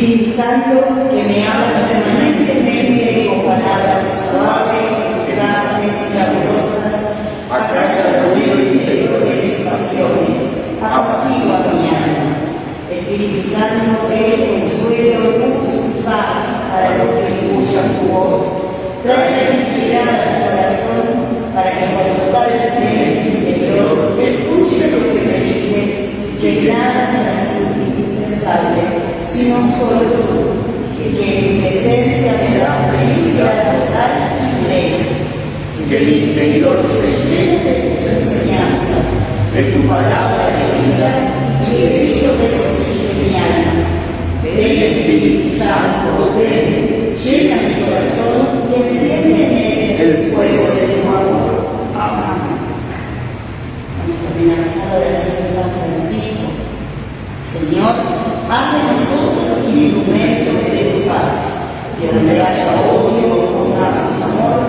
Espíritu Santo, que me habla permanentemente con palabras suaves, eficaces y amorosas, acalla el ruido interior de mis pasiones, apacigua mi alma. Espíritu Santo, eres consuelo, luz, paz para los que escuchan tu voz. Trae tranquilidad al corazón para que cuando tal silencio interior escuche lo que me dices y que nada me resulte indispensable, sino solo tú, que en mi presencia me das felicidad total y plena. Que mi interior se llene de tus enseñanzas, de tu palabra de vida y de ello regocije mi alma. Ven Espíritu Santo, ven, llena mi corazón y enciende en él el fuego de tu amor. Amén. Vamos a terminar la oración de San Francisco. Señor, haz de nosotros instrumentos de tu paz, que donde haya odio pongamos amor,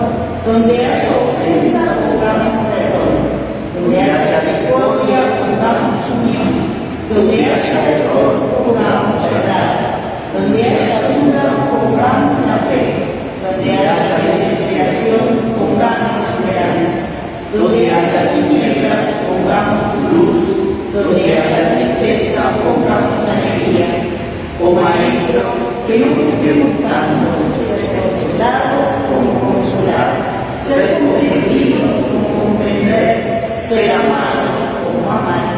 donde haya ofensa pongamos perdón, donde haya discordia pongamos unión, donde haya error pongamos verdad, donde haya duda pongamos la fe, donde haya desesperación pongamos esperanza, donde haya tinieblas pongamos luz, donde haya tristeza pongamos alegría. Oh Maestro, que no busquemos tanto ser consolados como consolar, ser comprendidos como comprender, ser amados como amar,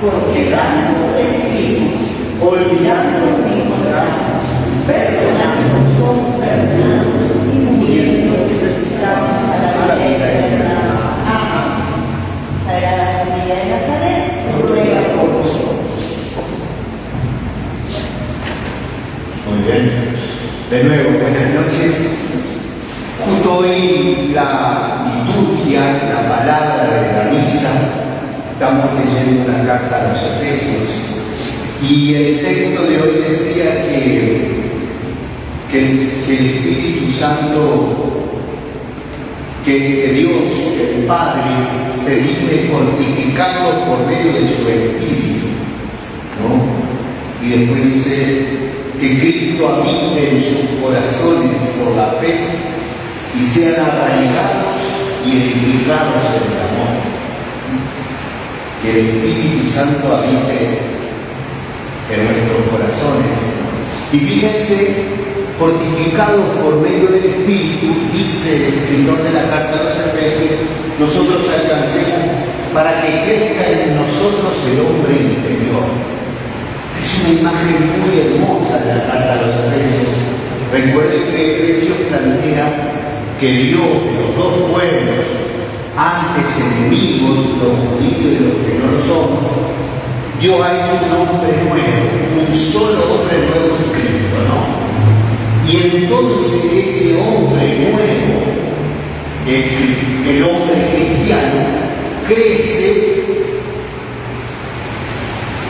porque dando recibimos, olvidando encontramos, perdonando somos perdonados y muriendo resucitamos a la vida eterna. Amén. Sagrada Familia de Nazaret, ruega por nosotros. Muy bien. De nuevo, buenas noches. Justo hoy la liturgia, la palabra de la misa, estamos leyendo una carta a los Efesios y el texto de hoy decía que el Espíritu Santo, que Dios, que el Padre, se dice fortificado por medio de su Espíritu, ¿no? Y después dice que Cristo habite en sus corazones por la fe y sean arraigados y edificados en el amor. Que el Espíritu Santo habite en nuestros corazones. Y fíjense, fortificados por medio del Espíritu, dice el escritor de la carta a los Efesios, nosotros alcancemos para que crezca en nosotros el hombre interior. Es una imagen muy hermosa de la carta a los Efesios. Recuerden que Efesios plantea que Dios de los dos pueblos, antes enemigos, los judíos y los que no lo son, Dios ha hecho un hombre nuevo, un solo hombre nuevo en Cristo, ¿no? Y entonces ese hombre nuevo, el hombre cristiano, crece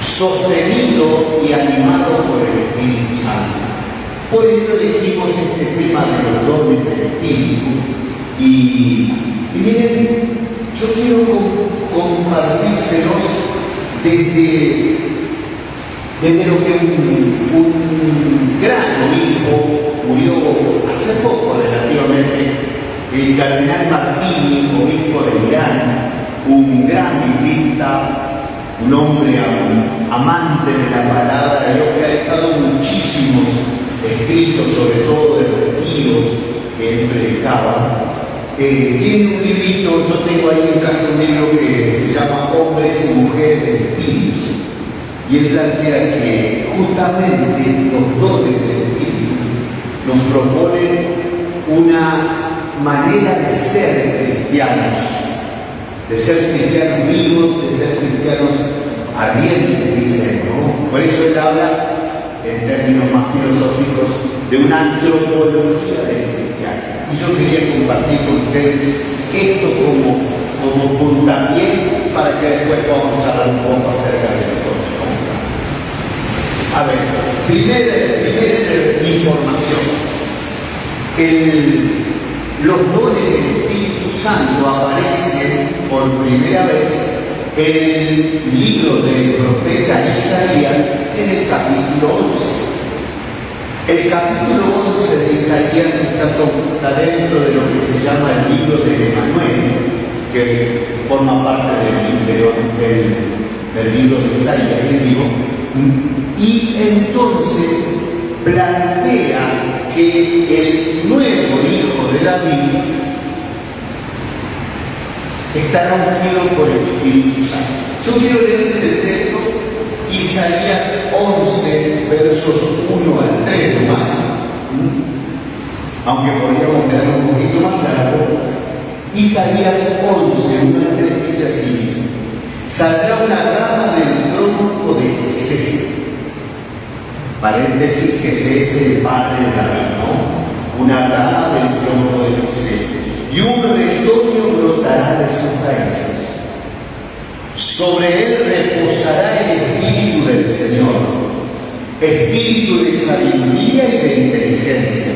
sostenido y animado por el Espíritu Santo. Por eso elegimos este tema de los dones del Espíritu. Y miren, yo quiero compartírselos desde lo que un gran obispo murió hace poco relativamente, el cardenal Martini, obispo de Milán, un gran biblista, un hombre amante de la palabra de Dios, que ha dejado muchísimos escritos, sobre todo de retiros que él predicaba. Tiene un librito, yo tengo ahí un caso negro que se llama Hombres y Mujeres del Espíritu, y él plantea que justamente los dones del Espíritu nos proponen una manera de ser cristianos vivos, de ser cristianos ardientes, dice, ¿no? Por eso él habla, en términos más filosóficos, de una antropología del cristiano. Y yo quería compartir con ustedes esto como puntapié para que después podamos hablar un poco acerca de esto. A ver, primera información. Los dones del Espíritu Santo aparecen por primera vez en el libro del profeta Isaías, en el capítulo 11. El capítulo 11 de Isaías está dentro de lo que se llama el libro de Emanuel, que forma parte del libro de Isaías, les digo, y entonces plantea que el nuevo hijo de David estará ungido por el Espíritu Santo. Yo quiero leerles el texto, Isaías 11, versos 1 al 3 nomás, aunque podríamos leerlo un poquito más largo. Isaías 11, 1 al 3 dice así: saldrá una rama del tronco de Jesé. Paréntesis, Jesé es el padre de David, ¿no? Una rama del tronco de Jesé. Y un retoño brotará de sus raíces. Sobre él reposará el Espíritu del Señor, Espíritu de sabiduría y de inteligencia,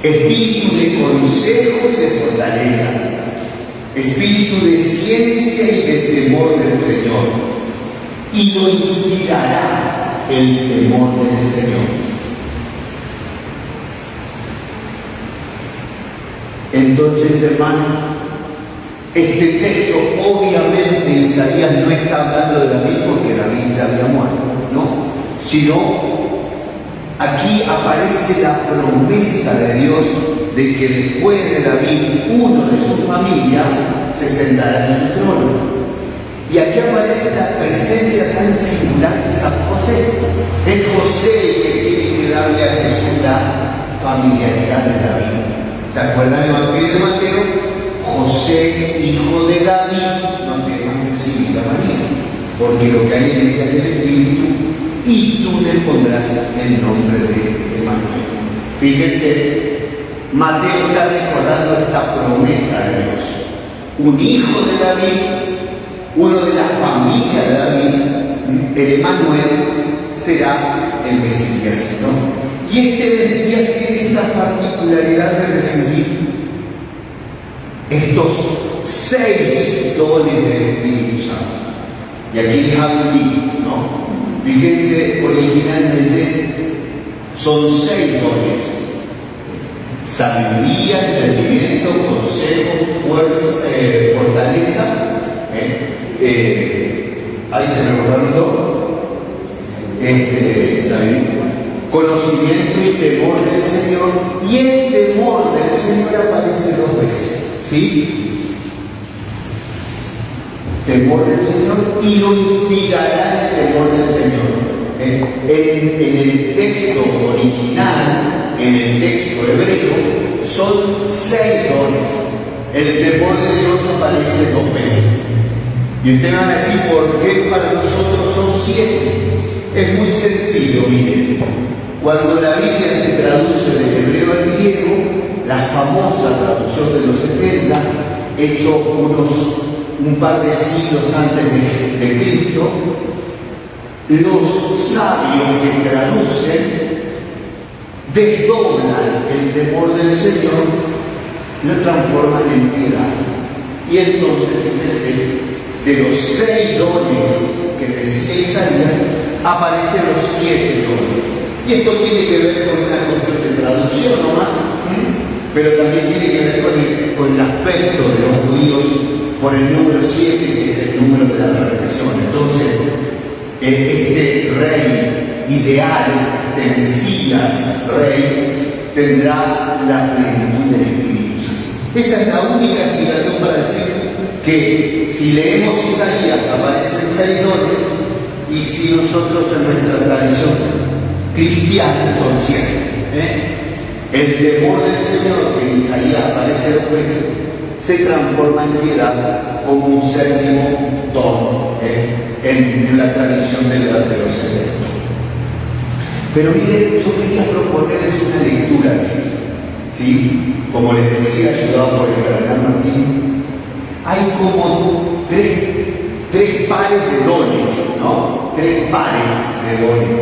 Espíritu de consejo y de fortaleza, Espíritu de ciencia y de temor del Señor, y lo inspirará el temor del Señor. Entonces, hermanos, este texto, obviamente Isaías no está hablando de David porque David ya había muerto, ¿no? Sino aquí aparece la promesa de Dios de que después de David, uno de su familia se sentará en su trono. Y aquí aparece la presencia tan singular de San José. Es José el que tiene que darle a Jesús la familiaridad de David. ¿Se acuerdan el Evangelio de Mateo? José, hijo de David, no temas recibir a María, porque lo que hay en ella es el Espíritu, y tú le pondrás el nombre de Emanuel. Fíjense, Mateo está recordando esta promesa de Dios. Un hijo de David, uno de la familia de David, el Emanuel, será el Mesías, ¿no? Y este Mesías tiene esta particularidad de recibir estos 6 dones del Espíritu Santo. Y aquí les hago un libro, ¿no? Fíjense, originalmente son 6 dones: sabiduría, entendimiento, consejo, fuerza, fortaleza. Ahí se me borraron 2. Conocimiento y temor del Señor. Y el temor del Señor aparece 2 veces. ¿Sí? Temor del Señor, y lo inspirará el temor del Señor. En el texto original, en el texto hebreo, son 6 dones. El temor de Dios aparece 2 veces. Y ustedes van a decir, ¿por qué para nosotros son 7? Es muy sencillo, miren. Cuando la Biblia se traduce del hebreo al griego, la famosa traducción de los 70, hecho un par de siglos antes de Cristo, los sabios que traducen desdoblan el temor del Señor, lo transforman en piedad. Y entonces, fíjense, de los 6 dones que decía Isaías, aparecen los 7 dones. Y esto tiene que ver con una cuestión de traducción nomás, pero también tiene que ver con el afecto de los judíos por el número 7, que es el número de la perfección. Entonces, este rey ideal, este Mesías rey, tendrá la plenitud del Espíritu Santo. Esa es la única explicación para decir que si leemos Isaías aparecen 6 dones, y si nosotros en nuestra tradición cristiana son 7. El temor del Señor, que en Isaías aparece 2 veces, se transforma en piedad como un 7º don en la tradición de los eventos. Pero miren, yo quería proponerles una lectura de esto, ¿sí? Como les decía, ayudado por el cardenal Martín, hay como tres pares de dones, ¿no? 3 pares de dones.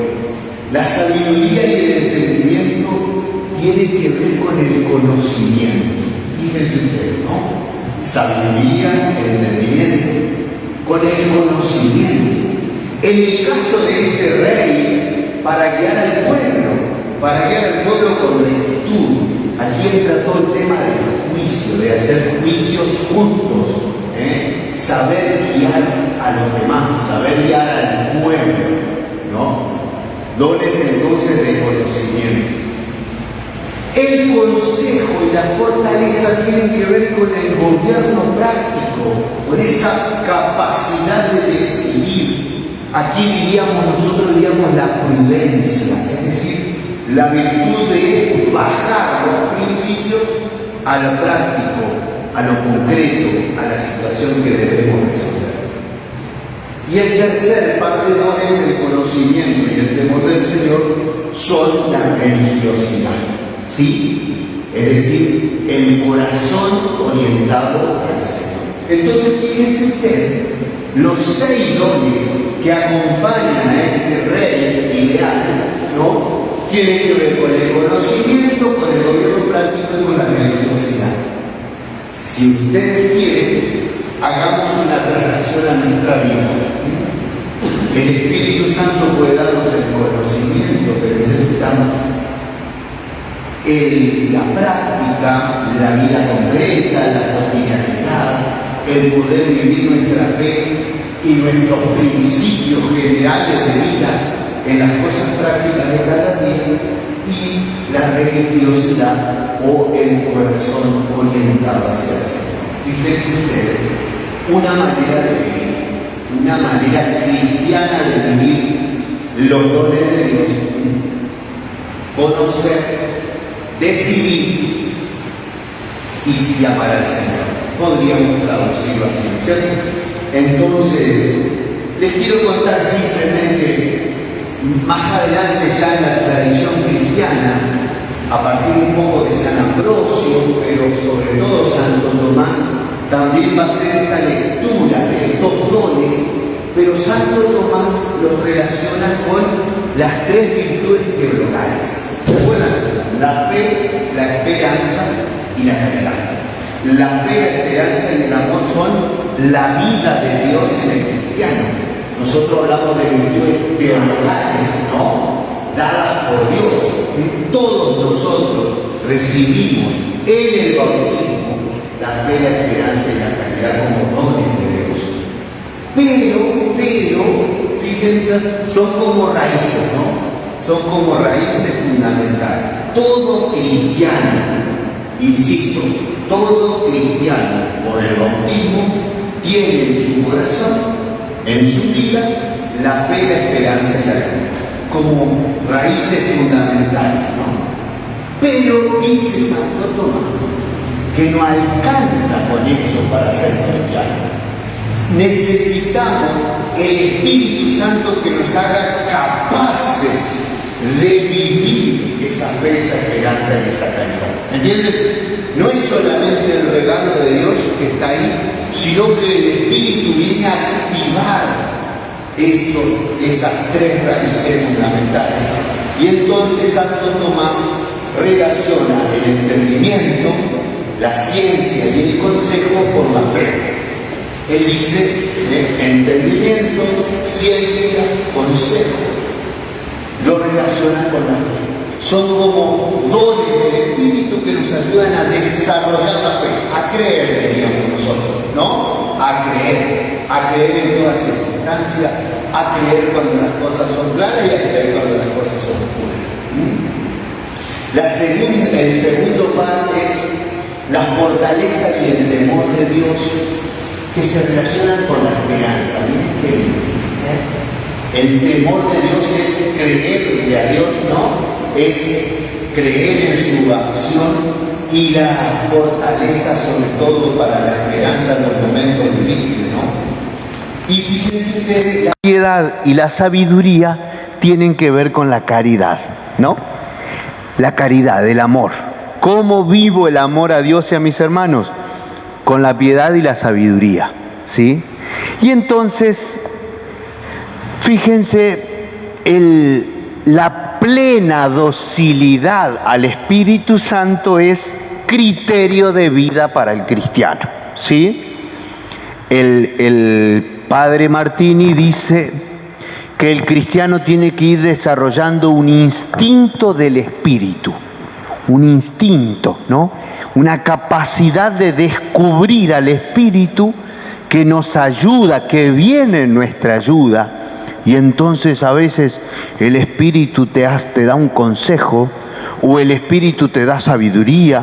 La sabiduría y el entendimiento tienen que ver con el conocimiento. Fíjense ustedes, ¿no? Sabiduría, entendimiento, con el conocimiento. En el caso de este rey, para guiar al pueblo, para guiar al pueblo con rectitud. Aquí entra todo el tema del juicio, de hacer juicios justos, saber guiar a los demás, saber guiar al pueblo, ¿no? Dones entonces de conocimiento. El consejo y la fortaleza tienen que ver con el gobierno práctico, con esa capacidad de decidir. Aquí nosotros diríamos la prudencia, es decir, la virtud de bajar los principios a lo práctico, a lo concreto, a la situación que debemos resolver. Y el tercer par de dones, el conocimiento y el temor del Señor, son la religiosidad, ¿sí? Es decir, el corazón orientado al Señor. Entonces, fíjense ustedes, los 6 dones que acompañan a este rey ideal, ¿no? Tienen que ver con el conocimiento, con el gobierno práctico y con la religiosidad. Si ustedes quieren, hagamos una traslación a nuestra vida. El Espíritu Santo puede darnos el conocimiento que necesitamos, la práctica, la vida concreta, la cotidianidad, el poder vivir nuestra fe y nuestros principios generales de vida en las cosas prácticas de cada día, y la religiosidad o el corazón orientado hacia el Señor. Fíjense ustedes, una manera de vivir, una manera cristiana de vivir los dones de Dios: conocer, decidir y si amar al Señor. Podríamos traducirlo así, ¿no es cierto? Entonces, les quiero contar simplemente, más adelante ya en la tradición cristiana, a partir un poco de San Ambrosio, pero sobre todo Santo Tomás, también va a ser esta lectura de estos dones, pero Santo Tomás los relaciona con las 3 virtudes teologales. ¿Recuerdan? La fe, la esperanza y la caridad. La fe, la esperanza y el amor son la vida de Dios en el cristiano. Nosotros hablamos de virtudes teologales, ¿no? Dadas por Dios. Todos nosotros recibimos en el bautismo la fe, la esperanza y la caridad como dones de Dios. Pero, fíjense, son como raíces, ¿no? Son como raíces fundamentales. Todo cristiano, insisto, todo cristiano por el bautismo tiene en su corazón, en su vida, la fe, la esperanza y la caridad, como raíces fundamentales, ¿no? Pero dice Santo Tomás que no alcanza con eso para ser cristiano. Necesitamos el Espíritu Santo que nos haga capaces de vivir esa fe, esa esperanza y esa caridad. ¿Entienden? No es solamente el regalo de Dios que está ahí, sino que el Espíritu viene a activar esas 3 raíces fundamentales. Y entonces Santo Tomás relaciona el entendimiento, la ciencia y el consejo por la fe. Él dice entendimiento, ciencia, consejo. Lo relaciona con la fe. Son como dones del Espíritu que nos ayudan a desarrollar la fe, a creer, diríamos nosotros, ¿no? A creer en toda circunstancia, a creer cuando las cosas son claras y a creer cuando las cosas son oscuras. El segundo par es la fortaleza y el temor de Dios, que se relacionan con la esperanza. Miren qué lindo. El temor de Dios es creerle a Dios, ¿no? Es creer en su acción, y la fortaleza sobre todo para la esperanza en los momentos difíciles, ¿no? Y fíjense que la piedad y la sabiduría tienen que ver con la caridad, ¿no? La caridad, el amor. ¿Cómo vivo el amor a Dios y a mis hermanos? Con la piedad y la sabiduría, ¿sí? Y entonces, fíjense, la plena docilidad al Espíritu Santo es criterio de vida para el cristiano, ¿sí? El padre Martini dice que el cristiano tiene que ir desarrollando un instinto del espíritu, un instinto, ¿no? Una capacidad de descubrir al espíritu que nos ayuda, que viene en nuestra ayuda. Y entonces a veces el espíritu te da un consejo, o el espíritu te da sabiduría,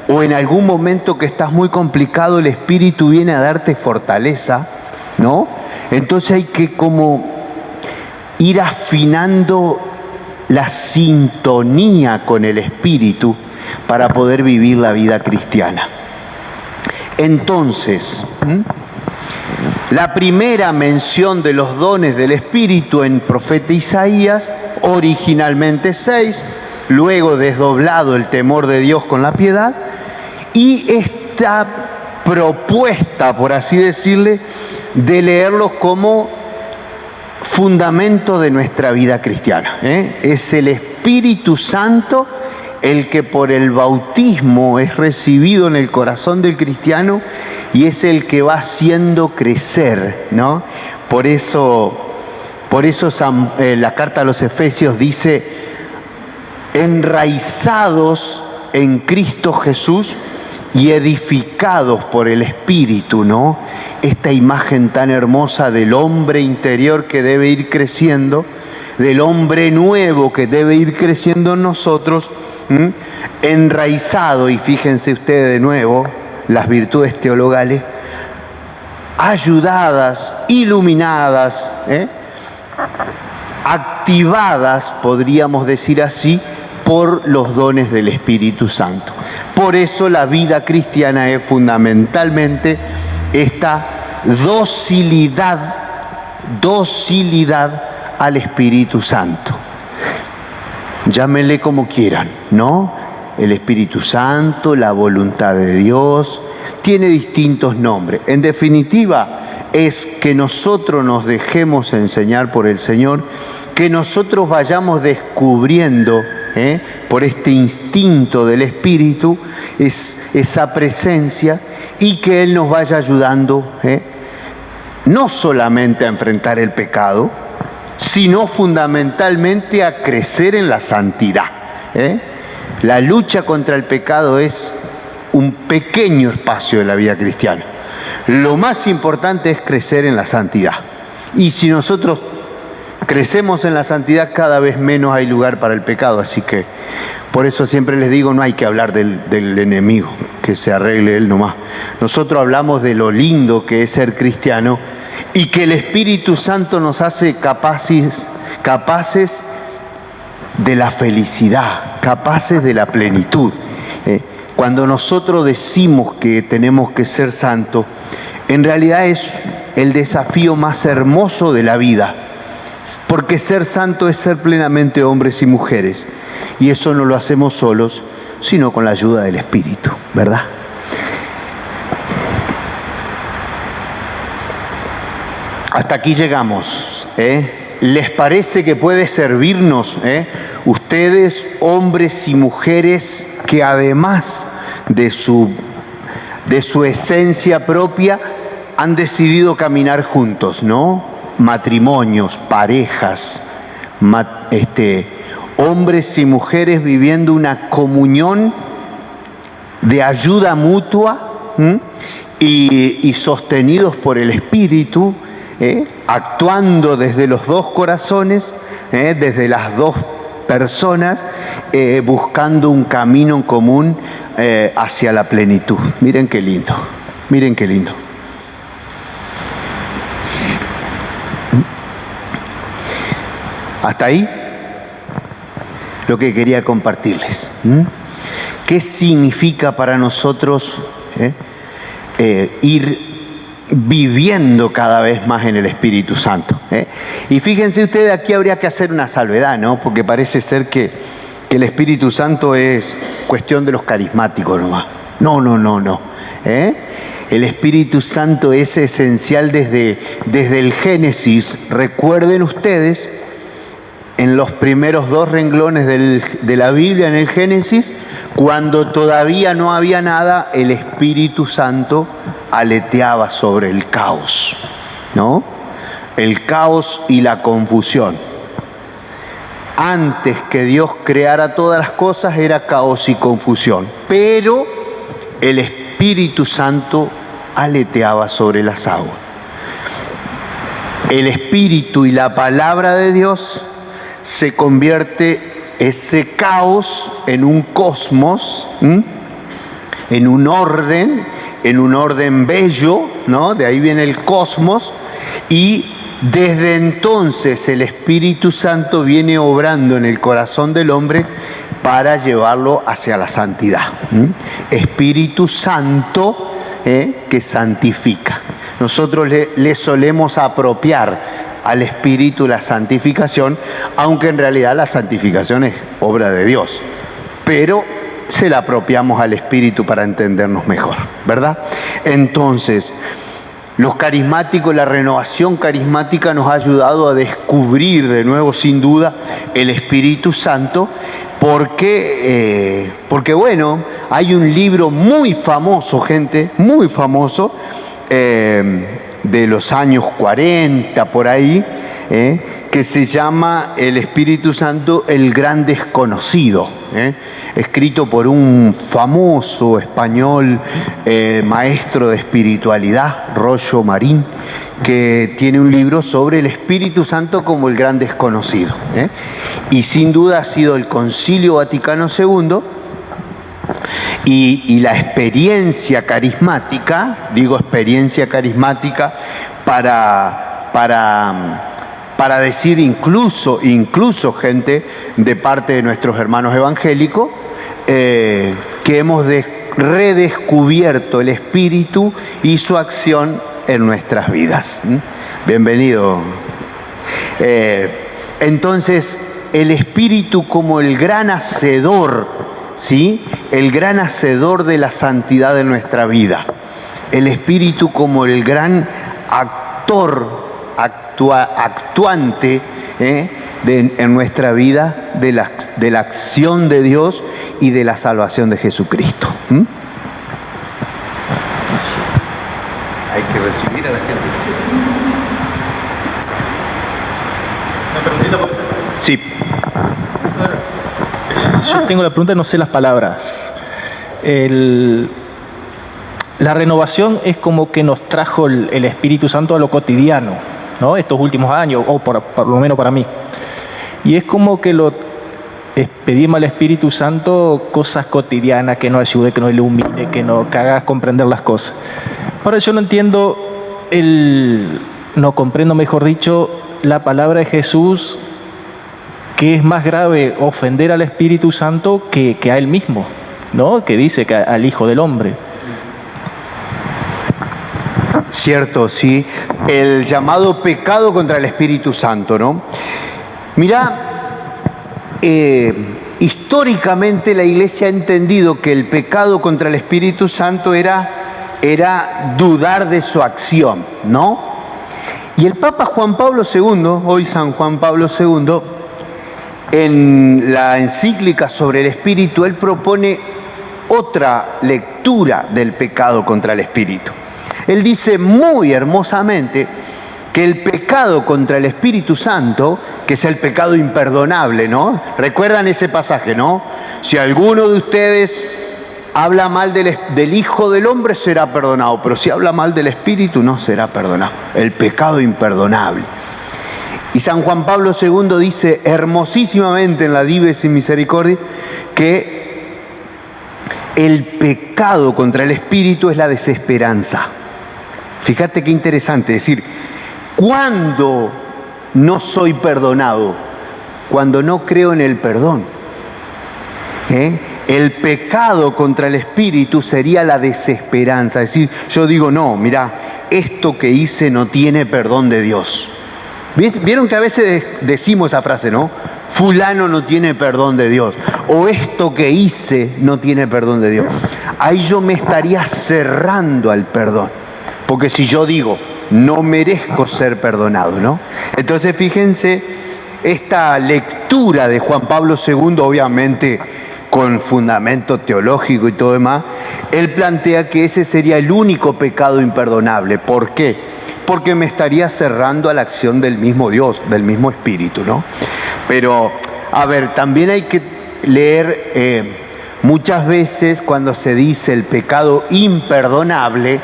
o en algún momento que estás muy complicado el espíritu viene a darte fortaleza, ¿no? Entonces hay que como ir afinando la sintonía con el espíritu para poder vivir la vida cristiana. Entonces, la primera mención de los dones del espíritu en profeta Isaías, originalmente 6, luego desdoblado el temor de Dios con la piedad, y esta propuesta, por así decirle, de leerlos como fundamento de nuestra vida cristiana. Es el Espíritu Santo el que por el bautismo es recibido en el corazón del cristiano y es el que va haciendo crecer, ¿no? Por eso la carta a los Efesios dice: enraizados en Cristo Jesús y edificados por el Espíritu, ¿no? Esta imagen tan hermosa del hombre interior que debe ir creciendo, del hombre nuevo que debe ir creciendo en nosotros, enraizado, y fíjense ustedes de nuevo las virtudes teologales, ayudadas, iluminadas, activadas, podríamos decir así, por los dones del Espíritu Santo. Por eso la vida cristiana es fundamentalmente esta docilidad al Espíritu Santo. Llámenle como quieran, ¿no? El Espíritu Santo, la voluntad de Dios, tiene distintos nombres. En definitiva, es que nosotros nos dejemos enseñar por el Señor, que nosotros vayamos descubriendo por este instinto del Espíritu esa presencia, y que Él nos vaya ayudando no solamente a enfrentar el pecado, sino fundamentalmente a crecer en la santidad. La lucha contra el pecado es un pequeño espacio de la vida cristiana. Lo más importante es crecer en la santidad. Y si nosotros crecemos en la santidad, cada vez menos hay lugar para el pecado. Así que por eso siempre les digo, no hay que hablar del enemigo, que se arregle él nomás. Nosotros hablamos de lo lindo que es ser cristiano, y que el Espíritu Santo nos hace capaces de la felicidad, capaces de la plenitud. Cuando nosotros decimos que tenemos que ser santos, en realidad es el desafío más hermoso de la vida, porque ser santo es ser plenamente hombres y mujeres, y eso no lo hacemos solos, sino con la ayuda del Espíritu, ¿verdad? Hasta aquí llegamos. ¿Les parece que puede servirnos, ustedes, hombres y mujeres, que además de su esencia propia han decidido caminar juntos, ¿no? Matrimonios, parejas, hombres y mujeres viviendo una comunión de ayuda mutua, y sostenidos por el Espíritu, actuando desde los dos corazones, desde las dos personas, buscando un camino en común hacia la plenitud. Miren qué lindo, miren qué lindo. Hasta ahí lo que quería compartirles. ¿Qué significa para nosotros ir viviendo cada vez más en el Espíritu Santo? Y fíjense ustedes, aquí habría que hacer una salvedad, ¿no? Porque parece ser que el Espíritu Santo es cuestión de los carismáticos nomás. No. El Espíritu Santo es esencial desde el Génesis. Recuerden ustedes, en los primeros 2 renglones de la Biblia, en el Génesis, cuando todavía no había nada, el Espíritu Santo aleteaba sobre el caos, ¿no? el caos y la confusión. Antes que Dios creara todas las cosas era caos y confusión, pero el Espíritu Santo aleteaba sobre las aguas. El Espíritu y la palabra de Dios se convierte ese caos en un cosmos, en un orden bello, ¿no? De ahí viene el cosmos, y desde entonces el Espíritu Santo viene obrando en el corazón del hombre para llevarlo hacia la santidad. Espíritu Santo que santifica. Nosotros le solemos apropiar al Espíritu la santificación, aunque en realidad la santificación es obra de Dios, pero se la apropiamos al Espíritu para entendernos mejor, ¿verdad? Entonces, los carismáticos, la renovación carismática nos ha ayudado a descubrir de nuevo, sin duda, el Espíritu Santo, porque bueno, hay un libro muy famoso, gente, muy famoso, de los años 40, por ahí, que se llama El Espíritu Santo, el Gran Desconocido, escrito por un famoso español maestro de espiritualidad, Rollo Marín, que tiene un libro sobre el Espíritu Santo como el Gran Desconocido. Y sin duda ha sido el Concilio Vaticano II y la experiencia carismática, digo experiencia carismática para decir incluso gente de parte de nuestros hermanos evangélicos, que hemos redescubierto el Espíritu y su acción en nuestras vidas. Bienvenido. Entonces, el Espíritu como el gran hacedor, ¿sí? El gran hacedor de la santidad de nuestra vida. El Espíritu como el gran actor, actuante en nuestra vida de la acción de Dios y de la salvación de Jesucristo. Hay que recibir a la gente. Una preguntita por eso. Sí. Yo tengo la pregunta, no sé las palabras. La renovación es como que nos trajo el Espíritu Santo a lo cotidiano, ¿no? Estos últimos años, o por lo menos para mí. Y es como que pedimos al Espíritu Santo cosas cotidianas, que nos ayude, que nos ilumine, que nos haga comprender las cosas. Ahora yo no entiendo, no comprendo, mejor dicho, la palabra de Jesús, que es más grave ofender al Espíritu Santo que a Él mismo, ¿no? Que dice que al Hijo del Hombre. Cierto, sí. El llamado pecado contra el Espíritu Santo, ¿no? Mirá, históricamente la Iglesia ha entendido que el pecado contra el Espíritu Santo era dudar de su acción, ¿no? Y el Papa Juan Pablo II, hoy San Juan Pablo II, en la encíclica sobre el Espíritu, él propone otra lectura del pecado contra el Espíritu. Él dice muy hermosamente que el pecado contra el Espíritu Santo, que es el pecado imperdonable, ¿no? ¿Recuerdan ese pasaje, no? Si alguno de ustedes habla mal del Hijo del Hombre, será perdonado, pero si habla mal del Espíritu, no será perdonado. El pecado imperdonable. Y San Juan Pablo II dice hermosísimamente en la Dives y Misericordia que el pecado contra el Espíritu es la desesperanza. Fíjate qué interesante, decir, ¿cuándo no soy perdonado? Cuando no creo en el perdón. El pecado contra el Espíritu sería la desesperanza, es decir, yo digo, no, mirá, esto que hice no tiene perdón de Dios. Vieron que a veces decimos esa frase, ¿no? Fulano no tiene perdón de Dios. O esto que hice no tiene perdón de Dios. Ahí yo me estaría cerrando al perdón. Porque si yo digo, no merezco ser perdonado, ¿no? Entonces fíjense, esta lectura de Juan Pablo II, obviamente con fundamento teológico y todo demás, él plantea que ese sería el único pecado imperdonable. ¿Por qué? porque me estaría cerrando a la acción del mismo Dios, del mismo Espíritu, ¿no? Pero, a ver, también hay que leer muchas veces cuando se dice el pecado imperdonable,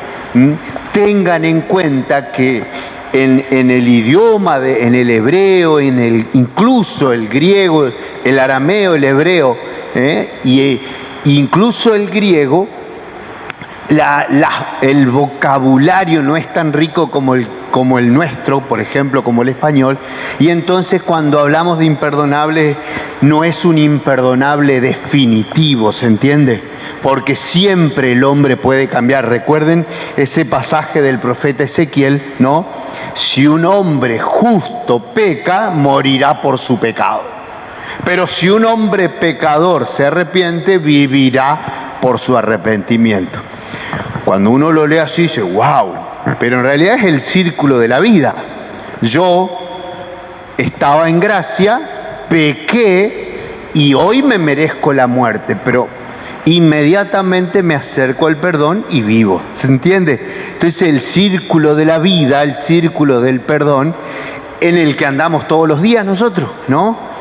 tengan en cuenta que en el idioma, en el hebreo, incluso el griego, el arameo, el hebreo, incluso el griego, el vocabulario no es tan rico como el nuestro, por ejemplo, como el español, y entonces cuando hablamos de imperdonable, no es un imperdonable definitivo, ¿se entiende? Porque siempre el hombre puede cambiar. Recuerden ese pasaje del profeta Ezequiel, ¿no? Si un hombre justo peca, morirá por su pecado. Pero si un hombre pecador se arrepiente, vivirá por su arrepentimiento. Cuando uno lo lee así, dice, wow, pero en realidad es el círculo de la vida. Yo estaba en gracia, pequé y hoy me merezco la muerte, pero inmediatamente me acerco al perdón y vivo. ¿Se entiende? Entonces el círculo de la vida, el círculo del perdón, en el que andamos todos los días nosotros, ¿no?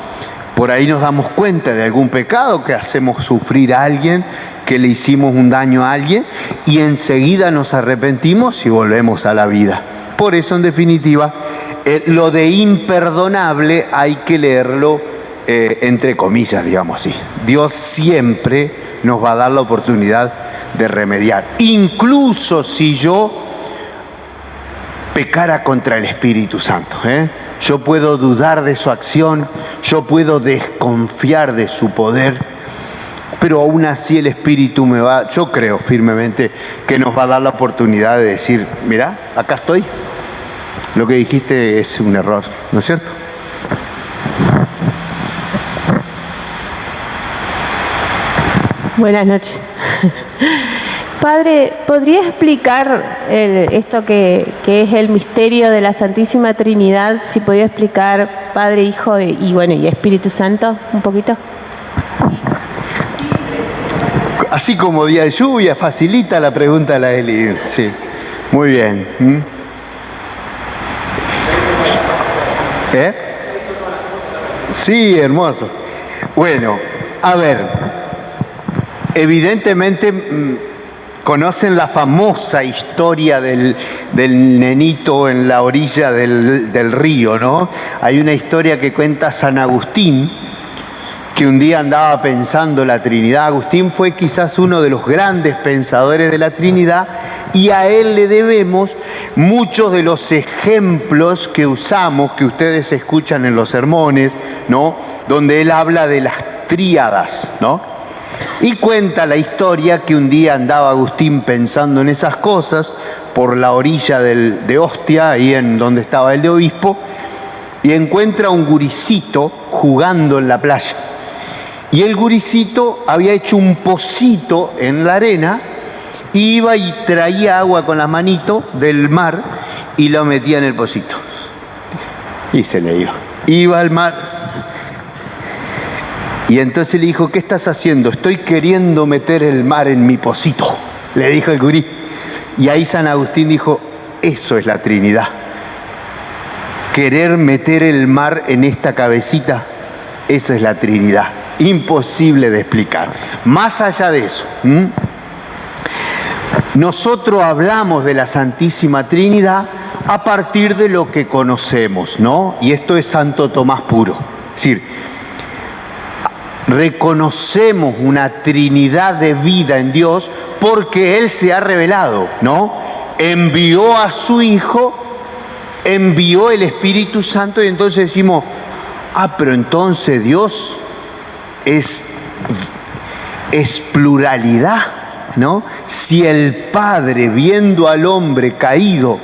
Por ahí nos damos cuenta de algún pecado que hacemos sufrir a alguien, que le hicimos un daño a alguien, y enseguida nos arrepentimos y volvemos a la vida. Por eso, en definitiva, lo de imperdonable hay que leerlo entre comillas, digamos así. Dios siempre nos va a dar la oportunidad de remediar. Incluso si yo pecara contra el Espíritu Santo, yo puedo dudar de su acción, yo puedo desconfiar de su poder, pero aún así el Espíritu yo creo firmemente que nos va a dar la oportunidad de decir, mira, acá estoy, lo que dijiste es un error, ¿no es cierto? Buenas noches. Padre, ¿podría explicar esto que es el misterio de la Santísima Trinidad? Si podría explicar Padre, Hijo y Espíritu Santo un poquito. Así como día de lluvia, facilita la pregunta a la Eli. Sí, muy bien. Sí, hermoso. Bueno, a ver, evidentemente conocen la famosa historia del nenito en la orilla del río, ¿no? Hay una historia que cuenta San Agustín, que un día andaba pensando la Trinidad. Agustín fue quizás uno de los grandes pensadores de la Trinidad y a él le debemos muchos de los ejemplos que usamos, que ustedes escuchan en los sermones, ¿no? Donde él habla de las tríadas, ¿no? Y cuenta la historia que un día andaba Agustín pensando en esas cosas por la orilla de Ostia, ahí en donde estaba el de obispo, y encuentra un guricito jugando en la playa. Y el guricito había hecho un pocito en la arena, iba y traía agua con la manito del mar y lo metía en el pocito. Y se le iba al mar. Y entonces le dijo, ¿qué estás haciendo? Estoy queriendo meter el mar en mi pocito, le dijo el gurí. Y ahí San Agustín dijo, eso es la Trinidad. Querer meter el mar en esta cabecita, eso es la Trinidad. Imposible de explicar. Más allá de eso, nosotros hablamos de la Santísima Trinidad a partir de lo que conocemos, ¿no? Y esto es Santo Tomás puro. Es decir, reconocemos una Trinidad de vida en Dios porque Él se ha revelado, ¿no? Envió a su Hijo, envió el Espíritu Santo y entonces decimos, pero entonces Dios es pluralidad, ¿no? Si el Padre, viendo al hombre caído,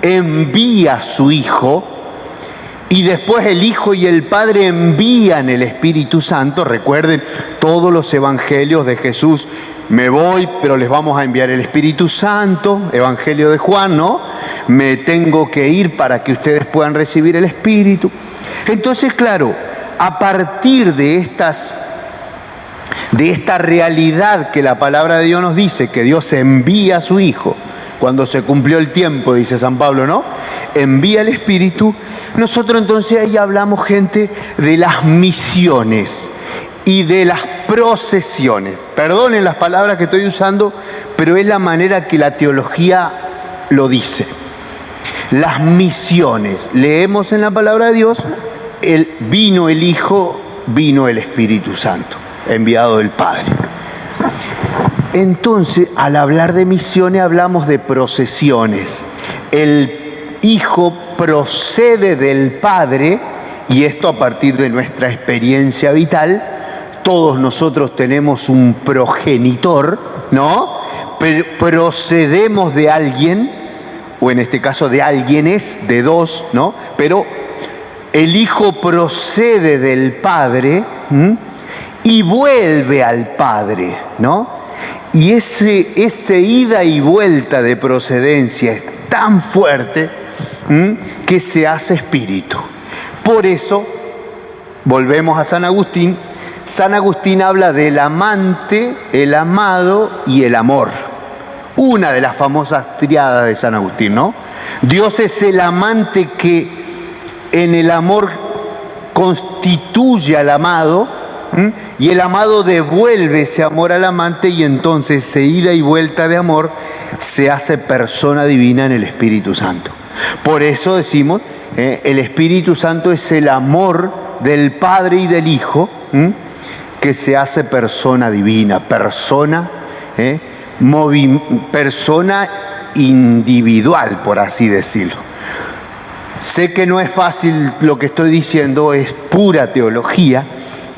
envía a su Hijo, y después el Hijo y el Padre envían el Espíritu Santo. Recuerden todos los evangelios de Jesús. Me voy, pero les vamos a enviar el Espíritu Santo. Evangelio de Juan, ¿no? Me tengo que ir para que ustedes puedan recibir el Espíritu. Entonces, claro, a partir de esta realidad que la palabra de Dios nos dice, que Dios envía a su Hijo, cuando se cumplió el tiempo, dice San Pablo, ¿no? Envía el Espíritu. Nosotros entonces ahí hablamos, gente, de las misiones y de las procesiones. Perdonen las palabras que estoy usando, pero es la manera que la teología lo dice. Las misiones. Leemos en la palabra de Dios, vino el Hijo, vino el Espíritu Santo, enviado del Padre. Entonces, al hablar de misiones, hablamos de procesiones. El Hijo procede del Padre, y esto a partir de nuestra experiencia vital. Todos nosotros tenemos un progenitor, ¿no? Pero procedemos de alguien, o en este caso de alguienes, de dos, ¿no? Pero el Hijo procede del Padre y vuelve al Padre, ¿no? Y ese ida y vuelta de procedencia es tan fuerte que se hace espíritu. Por eso, volvemos a San Agustín. San Agustín habla del amante, el amado y el amor. Una de las famosas triadas de San Agustín, ¿no? Dios es el amante que en el amor constituye al amado, y el amado devuelve ese amor al amante, y entonces esa ida y vuelta de amor se hace persona divina en el Espíritu Santo. Por eso decimos, el Espíritu Santo es el amor del Padre y del Hijo, que se hace persona divina, persona individual, por así decirlo. Sé que no es fácil lo que estoy diciendo, es pura teología,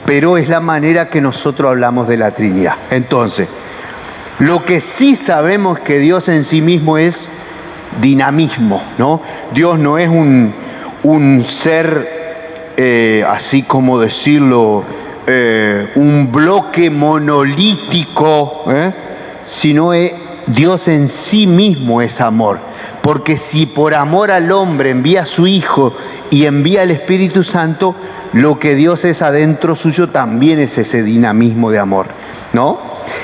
pero es la manera que nosotros hablamos de la Trinidad. Entonces, lo que sí sabemos que Dios en sí mismo es dinamismo, ¿no? Dios no es un ser, así como decirlo, un bloque monolítico, sino Dios en sí mismo es amor. Porque si por amor al hombre envía a su Hijo y envía el Espíritu Santo, lo que Dios es adentro suyo también es ese dinamismo de amor, ¿no?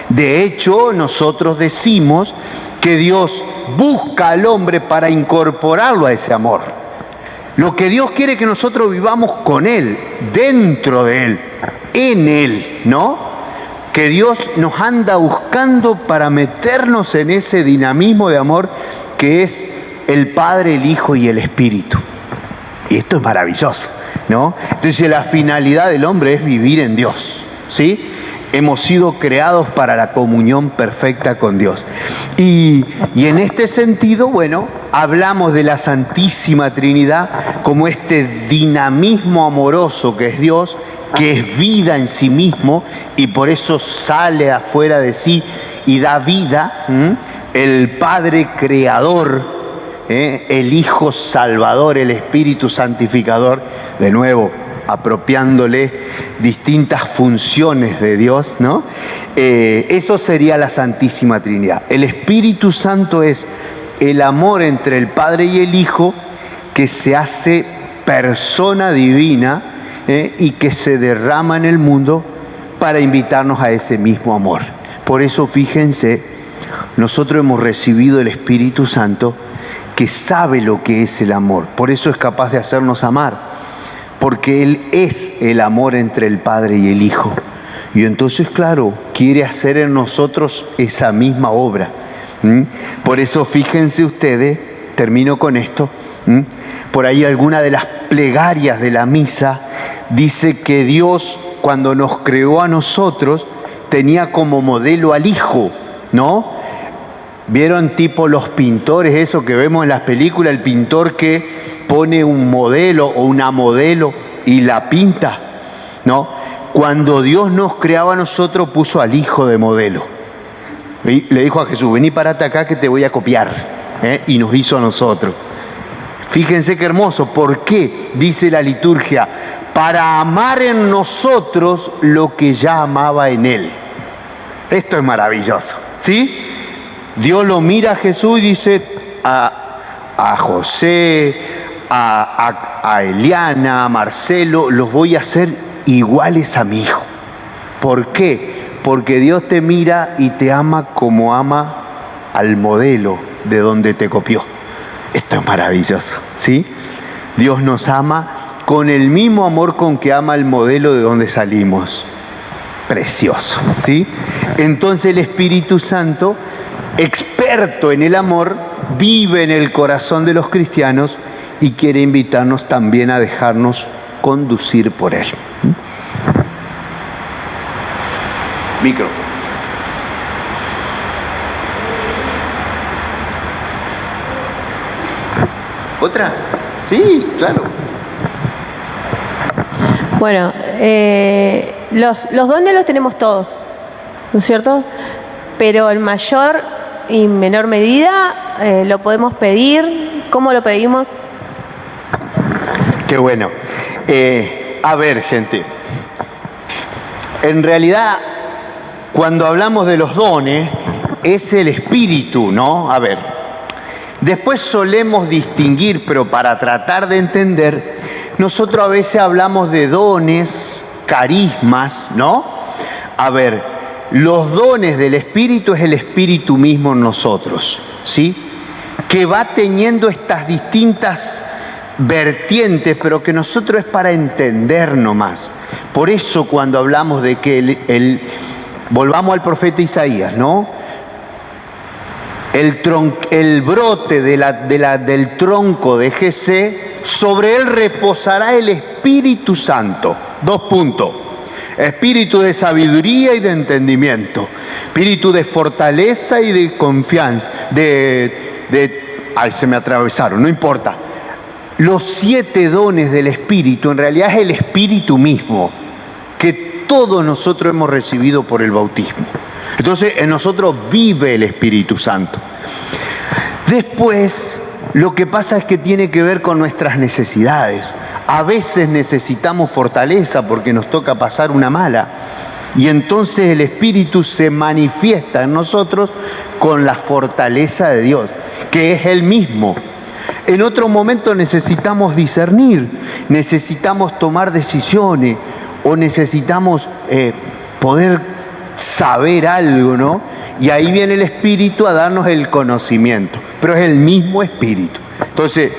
De hecho, nosotros decimos que Dios busca al hombre para incorporarlo a ese amor. Lo que Dios quiere que nosotros vivamos con Él, dentro de Él, en Él, ¿no? Que Dios nos anda buscando para meternos en ese dinamismo de amor que es el Padre, el Hijo y el Espíritu. Y esto es maravilloso, ¿no? Entonces la finalidad del hombre es vivir en Dios, ¿sí? Hemos sido creados para la comunión perfecta con Dios. Y en este sentido, bueno, hablamos de la Santísima Trinidad como este dinamismo amoroso que es Dios, que es vida en sí mismo, y por eso sale afuera de sí y da vida, el Padre Creador, el Hijo Salvador, el Espíritu Santificador, de nuevo, apropiándole distintas funciones de Dios, ¿no? Eso sería la Santísima Trinidad. El Espíritu Santo es el amor entre el Padre y el Hijo que se hace persona divina, y que se derrama en el mundo para invitarnos a ese mismo amor. Por eso, fíjense, nosotros hemos recibido el Espíritu Santo que sabe lo que es el amor. Por eso es capaz de hacernos amar, porque Él es el amor entre el Padre y el Hijo. Y entonces, claro, quiere hacer en nosotros esa misma obra. Por eso, fíjense ustedes, termino con esto, por ahí alguna de las plegarias de la misa dice que Dios, cuando nos creó a nosotros, tenía como modelo al Hijo, ¿no? ¿Vieron tipo los pintores, eso que vemos en las películas, el pintor que pone un modelo o una modelo y la pinta, ¿no? Cuando Dios nos creaba a nosotros, puso al Hijo de modelo. Le dijo a Jesús, vení, parate acá que te voy a copiar, y nos hizo a nosotros. Fíjense qué hermoso. ¿Por qué? Dice la liturgia, para amar en nosotros lo que ya amaba en Él. Esto es maravilloso, ¿sí? Dios lo mira a Jesús y dice a José, a Eliana, a Marcelo, los voy a hacer iguales a mi hijo. ¿Por qué? Porque Dios te mira y te ama como ama al modelo, de donde te copió. Esto es maravilloso, ¿sí? Dios nos ama con el mismo amor con que ama el modelo de donde salimos. Precioso, ¿sí? Entonces el Espíritu Santo, experto en el amor, vive en el corazón de los cristianos y quiere invitarnos también a dejarnos conducir por Él. Micro. ¿Otra? Sí, claro. Bueno, los dones los tenemos todos, ¿no es cierto? Pero en mayor y menor medida lo podemos pedir. ¿Cómo lo pedimos? Qué bueno. A ver, gente. En realidad, cuando hablamos de los dones, es el Espíritu, ¿no? A ver. Después solemos distinguir, pero para tratar de entender, nosotros a veces hablamos de dones, carismas, ¿no? A ver, los dones del Espíritu es el Espíritu mismo en nosotros, ¿sí? Que va teniendo estas distintas vertientes, pero que nosotros es para entender nomás. Por eso cuando hablamos de que volvamos al profeta Isaías, ¿no? El brote del tronco de Jesé, sobre él reposará el Espíritu Santo. 2 puntos. Espíritu de sabiduría y de entendimiento. Espíritu de fortaleza y de confianza. Ay, se me atravesaron, no importa. Los 7 dones del Espíritu en realidad es el Espíritu mismo, que todos nosotros hemos recibido por el bautismo. Entonces en nosotros vive el Espíritu Santo. Después, lo que pasa es que tiene que ver con nuestras necesidades. A veces necesitamos fortaleza porque nos toca pasar una mala. Y entonces el Espíritu se manifiesta en nosotros con la fortaleza de Dios, que es Él mismo. En otro momento necesitamos discernir, necesitamos tomar decisiones o necesitamos poder saber algo, ¿no? Y ahí viene el Espíritu a darnos el conocimiento, pero es el mismo Espíritu. Entonces,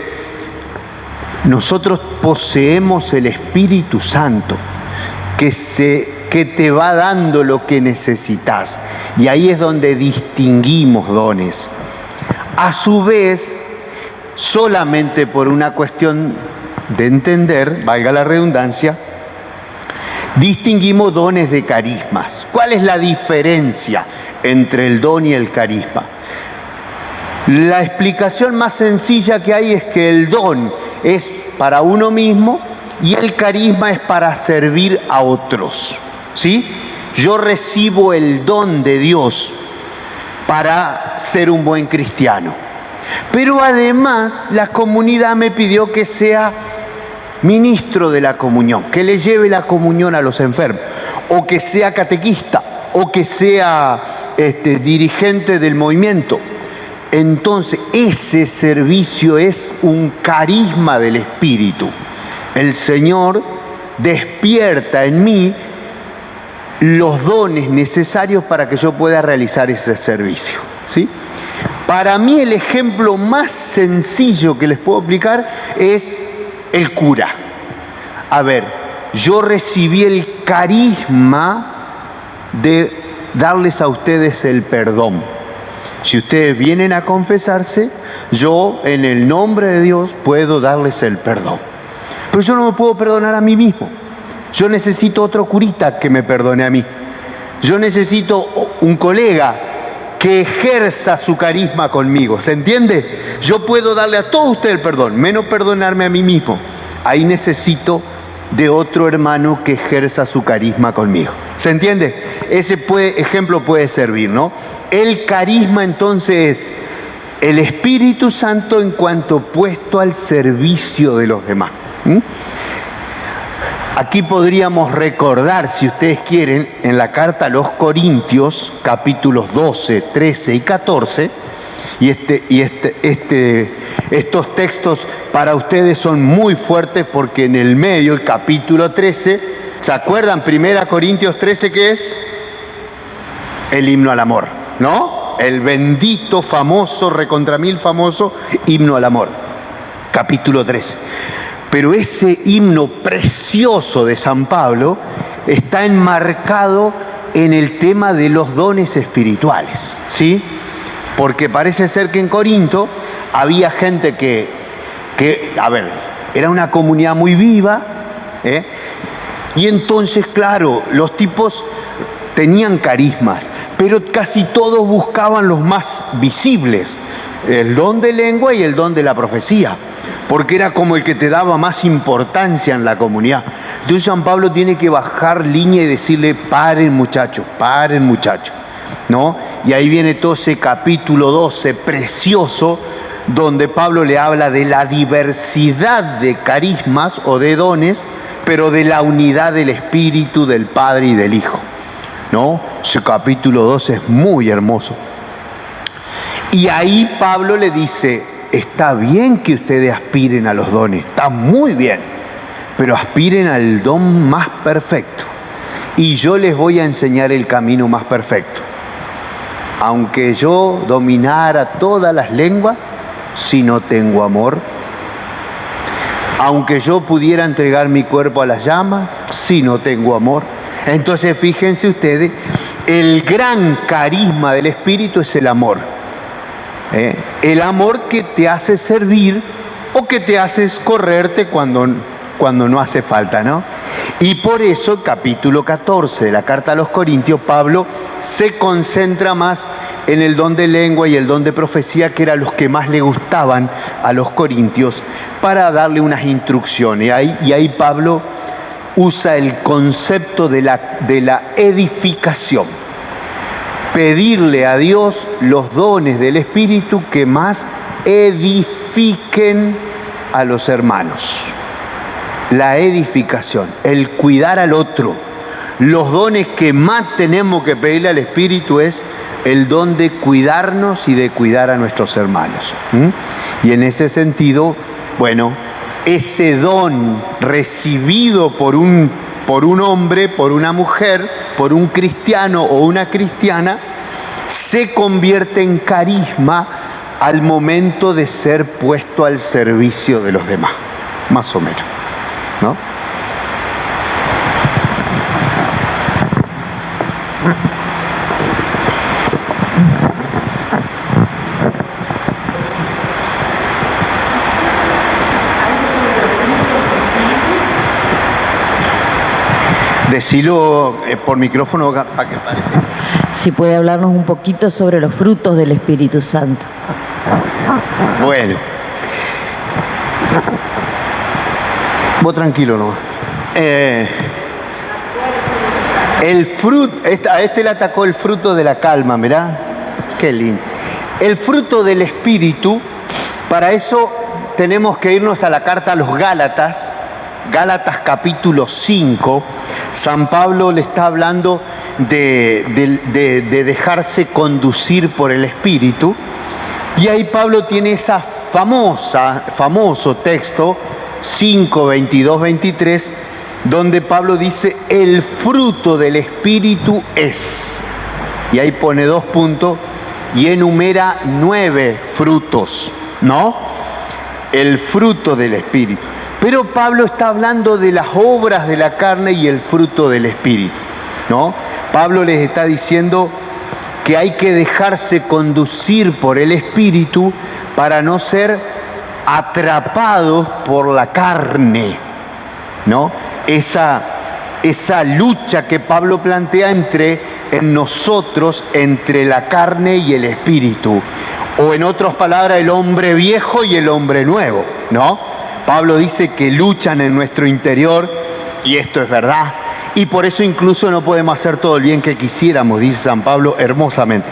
nosotros poseemos el Espíritu Santo que te va dando lo que necesitas, y ahí es donde distinguimos dones. A su vez, solamente por una cuestión de entender, valga la redundancia, distinguimos dones de carismas. ¿Cuál es la diferencia entre el don y el carisma? La explicación más sencilla que hay es que el don es para uno mismo y el carisma es para servir a otros, ¿sí? Yo recibo el don de Dios para ser un buen cristiano. Pero además la comunidad me pidió que sea ministro de la comunión, que le lleve la comunión a los enfermos, o que sea catequista, o que sea dirigente del movimiento. Entonces ese servicio es un carisma del Espíritu. El Señor despierta en mí los dones necesarios para que yo pueda realizar ese servicio, ¿sí? Para mí el ejemplo más sencillo que les puedo aplicar es el cura. A ver, yo recibí el carisma de darles a ustedes el perdón. Si ustedes vienen a confesarse, yo en el nombre de Dios puedo darles el perdón. Pero yo no me puedo perdonar a mí mismo. Yo necesito otro curita que me perdone a mí. Yo necesito un colega que ejerza su carisma conmigo. ¿Se entiende? Yo puedo darle a todos ustedes el perdón, menos perdonarme a mí mismo. Ahí necesito de otro hermano que ejerza su carisma conmigo. ¿Se entiende? Ese ejemplo puede servir, ¿no? El carisma entonces es el Espíritu Santo en cuanto puesto al servicio de los demás. Aquí podríamos recordar, si ustedes quieren, en la carta a los Corintios, capítulos 12, 13 y 14, estos textos para ustedes son muy fuertes porque en el medio, el capítulo 13, ¿se acuerdan? 1 Corintios 13, ¿qué es? El himno al amor, ¿no? El bendito, famoso, recontra mil famoso himno al amor, capítulo 13. Pero ese himno precioso de San Pablo está enmarcado en el tema de los dones espirituales, ¿sí? Porque parece ser que en Corinto había gente que era una comunidad muy viva, y entonces, claro, los tipos tenían carismas, pero casi todos buscaban los más visibles, el don de lengua y el don de la profecía, porque era como el que te daba más importancia en la comunidad. Entonces San Pablo tiene que bajar línea y decirle, paren muchachos, ¿no? Y ahí viene todo ese capítulo 12 precioso, donde Pablo le habla de la diversidad de carismas o de dones, pero de la unidad del Espíritu, del Padre y del Hijo, ¿no? Ese capítulo 12 es muy hermoso. Y ahí Pablo le dice, está bien que ustedes aspiren a los dones, está muy bien, pero aspiren al don más perfecto. Y yo les voy a enseñar el camino más perfecto. Aunque yo dominara todas las lenguas, si no tengo amor, aunque yo pudiera entregar mi cuerpo a las llamas, si no tengo amor. Entonces fíjense ustedes, el gran carisma del Espíritu es el amor. El amor que te hace servir o que te hace correrte cuando no hace falta, ¿no? Y por eso, capítulo 14 de la carta a los Corintios, Pablo se concentra más en el don de lengua y el don de profecía, que eran los que más le gustaban a los corintios, para darle unas instrucciones. Y ahí Pablo usa el concepto de la edificación. Pedirle a Dios los dones del Espíritu que más edifiquen a los hermanos. La edificación, el cuidar al otro. Los dones que más tenemos que pedirle al Espíritu es el don de cuidarnos y de cuidar a nuestros hermanos. Y en ese sentido, bueno, ese don recibido por un hombre, por una mujer, por un cristiano o una cristiana, se convierte en carisma al momento de ser puesto al servicio de los demás, más o menos, ¿no? Decilo por micrófono para que parezca. Si puede hablarnos un poquito sobre los frutos del Espíritu Santo. Bueno. Vos tranquilo nomás. El fruto, a este le atacó el fruto de la calma, mirá. Qué lindo. El fruto del Espíritu, para eso tenemos que irnos a la carta a los Gálatas. Gálatas capítulo 5, San Pablo le está hablando de dejarse conducir por el Espíritu, y ahí Pablo tiene esa famoso texto 5, 22, 23, donde Pablo dice, el fruto del Espíritu es, y ahí pone 2 puntos, y enumera 9 frutos, ¿no? El fruto del Espíritu. Pero Pablo está hablando de las obras de la carne y el fruto del Espíritu, ¿no? Pablo les está diciendo que hay que dejarse conducir por el Espíritu para no ser atrapados por la carne, ¿no? Esa lucha que Pablo plantea en nosotros, entre la carne y el Espíritu, o en otras palabras, el hombre viejo y el hombre nuevo, ¿no? Pablo dice que luchan en nuestro interior, y esto es verdad, y por eso incluso no podemos hacer todo el bien que quisiéramos, dice San Pablo hermosamente.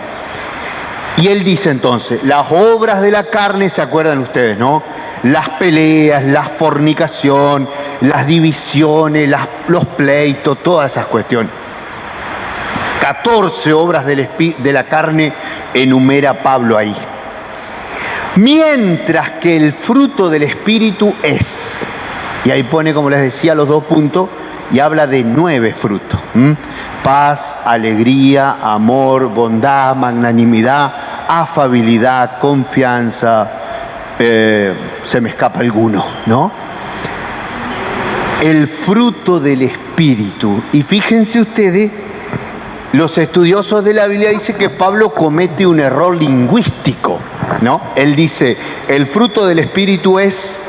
Y él dice entonces, las obras de la carne, ¿se acuerdan ustedes, no? Las peleas, la fornicación, las divisiones, los pleitos, todas esas cuestiones. 14 obras de la carne enumera Pablo ahí. Mientras que el fruto del Espíritu es, y ahí pone, como les decía, los 2 puntos, y habla de 9 frutos. Paz, alegría, amor, bondad, magnanimidad, afabilidad, confianza, se me escapa alguno, ¿no? El fruto del Espíritu. Y fíjense ustedes, los estudiosos de la Biblia dicen que Pablo comete un error lingüístico, ¿no? Él dice, el fruto del Espíritu es,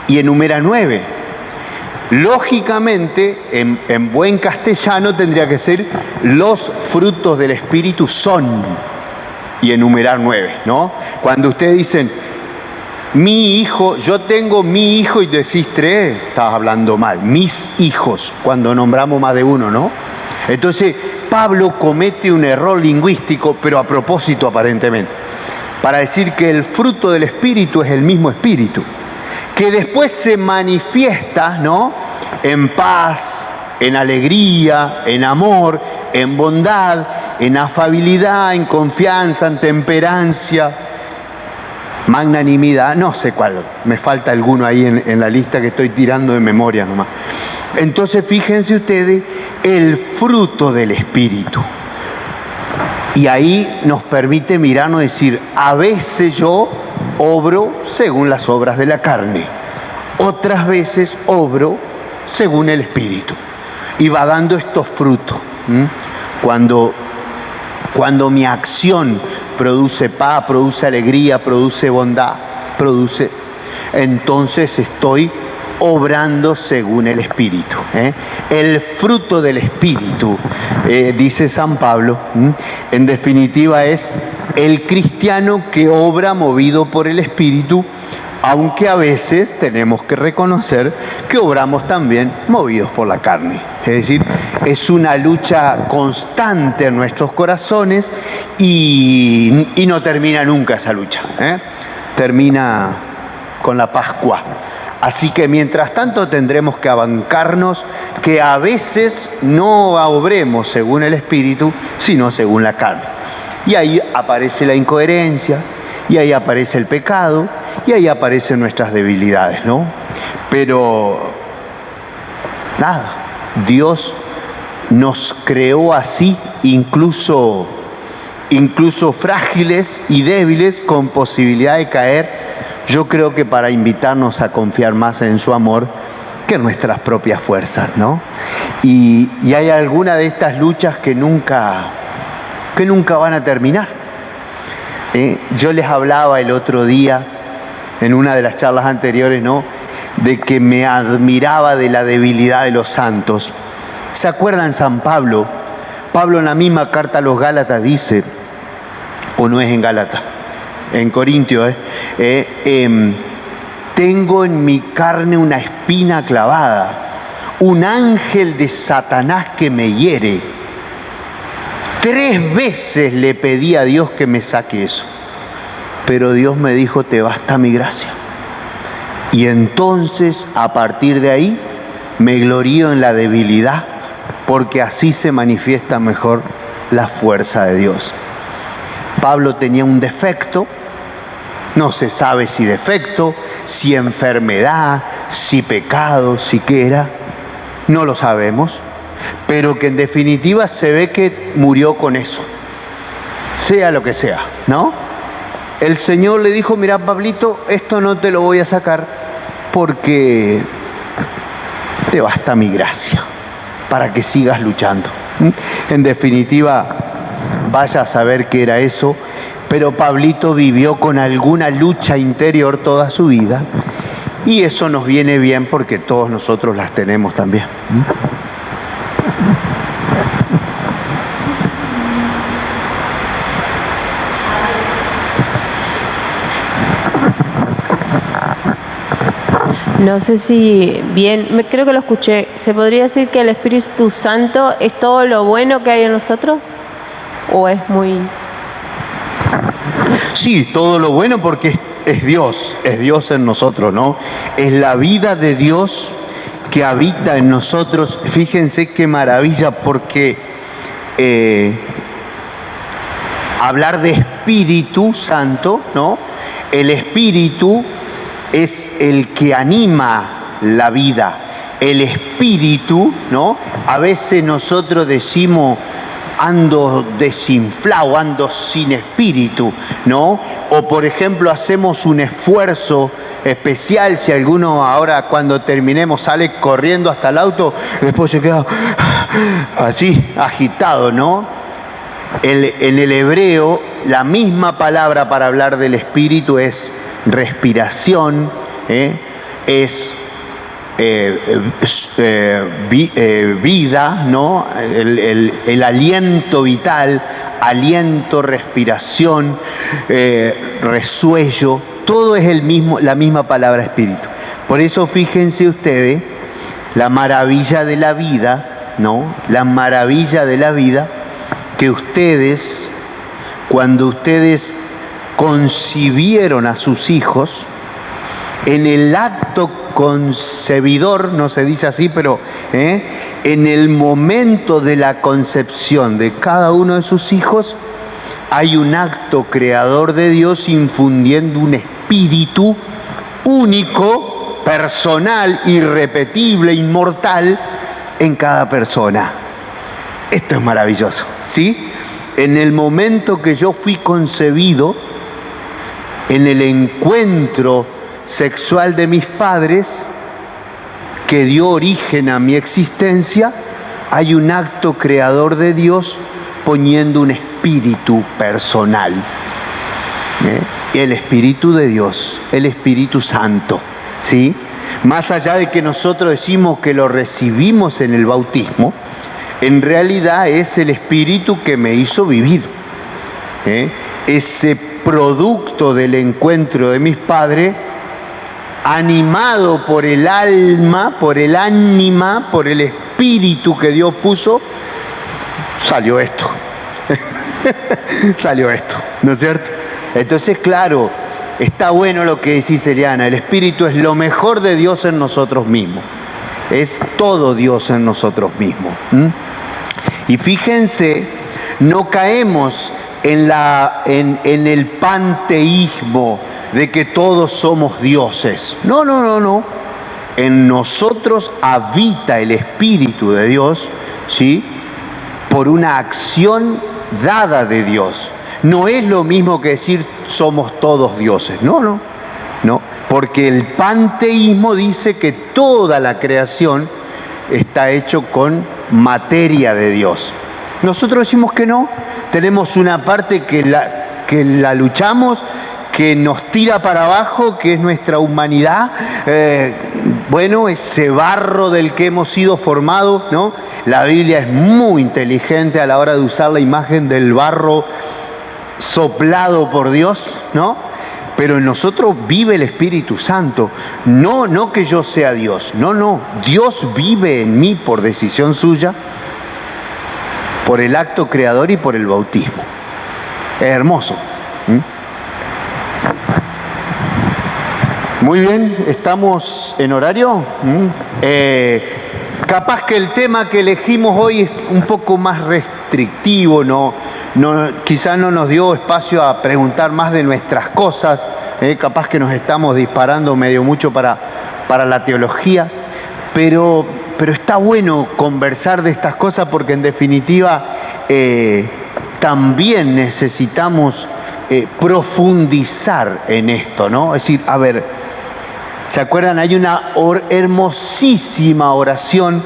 y enumera 9. Lógicamente, en buen castellano tendría que ser, los frutos del Espíritu son, y enumerar 9, ¿no? Cuando ustedes dicen, mi hijo, yo tengo mi hijo y decís 3, estás hablando mal. Mis hijos, cuando nombramos más de uno, ¿no? Entonces, Pablo comete un error lingüístico, pero a propósito aparentemente, para decir que el fruto del Espíritu es el mismo Espíritu, que después se manifiesta, ¿no? En paz, en alegría, en amor, en bondad, en afabilidad, en confianza, en temperancia, magnanimidad, no sé cuál, me falta alguno ahí en la lista que estoy tirando de memoria nomás. Entonces fíjense ustedes, el fruto del Espíritu. Y ahí nos permite mirarnos y decir, a veces yo obro según las obras de la carne, otras veces obro según el Espíritu. Y va dando estos frutos. Cuando mi acción produce paz, produce alegría, produce bondad, entonces estoy obrando según el Espíritu. El fruto del Espíritu, dice San Pablo, en definitiva es el cristiano que obra movido por el Espíritu, aunque a veces tenemos que reconocer que obramos también movidos por la carne. Es decir, es una lucha constante en nuestros corazones y no termina nunca esa lucha. Termina con la Pascua. Así que mientras tanto tendremos que abancarnos que a veces no obremos según el Espíritu, sino según la carne. Y ahí aparece la incoherencia, y ahí aparece el pecado, y ahí aparecen nuestras debilidades, ¿no? Pero nada, Dios nos creó así, incluso frágiles y débiles, con posibilidad de caer. Yo creo que para invitarnos a confiar más en su amor que en nuestras propias fuerzas, ¿no? Y hay alguna de estas luchas que nunca van a terminar. Yo les hablaba el otro día, en una de las charlas anteriores, ¿no?, de que me admiraba de la debilidad de los santos. ¿Se acuerdan San Pablo? Pablo en la misma carta a los Gálatas dice, o no es en Gálatas, en Corintios, tengo en mi carne una espina clavada, un ángel de Satanás que me hiere. 3 veces le pedí a Dios que me saque eso, pero Dios me dijo, te basta mi gracia. Y entonces, a partir de ahí, me glorío en la debilidad, porque así se manifiesta mejor la fuerza de Dios. Pablo tenía un defecto, no se sabe si defecto, si enfermedad, si pecado, si qué era, no lo sabemos, pero que en definitiva se ve que murió con eso, sea lo que sea, ¿no? El Señor le dijo, mira Pablito, esto no te lo voy a sacar porque te basta mi gracia para que sigas luchando. En definitiva, vaya a saber qué era eso, pero Pablito vivió con alguna lucha interior toda su vida y eso nos viene bien porque todos nosotros las tenemos también. No sé si bien, creo que lo escuché. ¿Se podría decir que el Espíritu Santo es todo lo bueno que hay en nosotros? ¿O es muy...? Sí, todo lo bueno porque es Dios en nosotros, ¿no? Es la vida de Dios que habita en nosotros. Fíjense qué maravilla, porque hablar de Espíritu Santo, ¿no? El Espíritu es el que anima la vida, el espíritu, ¿no? A veces nosotros decimos ando desinflado, ando sin espíritu, ¿no? O por ejemplo hacemos un esfuerzo especial, si alguno ahora cuando terminemos sale corriendo hasta el auto, después se queda así, agitado, ¿no? En el hebreo, la misma palabra para hablar del espíritu es respiración, es vida, ¿no? El aliento vital, aliento, respiración, resuello, todo es la misma palabra espíritu. Por eso fíjense ustedes la maravilla de la vida, ¿no? La maravilla de la vida que ustedes, cuando ustedes concibieron a sus hijos, en el acto concebidor, no se dice así, pero en el momento de la concepción de cada uno de sus hijos, hay un acto creador de Dios infundiendo un espíritu único, personal, irrepetible, inmortal en cada persona. Esto es maravilloso, ¿sí? En el momento que yo fui concebido, en el encuentro sexual de mis padres, que dio origen a mi existencia, hay un acto creador de Dios poniendo un espíritu personal. El Espíritu de Dios, el Espíritu Santo, ¿sí? Más allá de que nosotros decimos que lo recibimos en el bautismo, en realidad es el Espíritu que me hizo vivir. Ese producto del encuentro de mis padres, animado por el alma, por el ánima, por el espíritu que Dios puso, salió esto. Salió esto, ¿no es cierto? Entonces, claro, está bueno lo que decís, Eliana, el espíritu es lo mejor de Dios en nosotros mismos. Es todo Dios en nosotros mismos. Y fíjense, no caemos en el panteísmo de que todos somos dioses. No. En nosotros habita el Espíritu de Dios, ¿sí? Por una acción dada de Dios. No es lo mismo que decir somos todos dioses. No. Porque el panteísmo dice que toda la creación está hecho con materia de Dios. Nosotros decimos que no. Tenemos una parte que la luchamos, que nos tira para abajo, que es nuestra humanidad, ese barro del que hemos sido formados, ¿no? La Biblia es muy inteligente a la hora de usar la imagen del barro soplado por Dios, ¿no? Pero en nosotros vive el Espíritu Santo. No que yo sea Dios, no. Dios vive en mí por decisión suya, por el acto creador y por el bautismo. Es hermoso. Muy bien, ¿estamos en horario? Capaz que el tema que elegimos hoy es un poco más restrictivo, quizás no nos dio espacio a preguntar más de nuestras cosas, capaz que nos estamos disparando medio mucho para la teología, pero está bueno conversar de estas cosas porque en definitiva también necesitamos profundizar en esto, ¿no? Es decir, a ver, ¿se acuerdan? Hay una hermosísima oración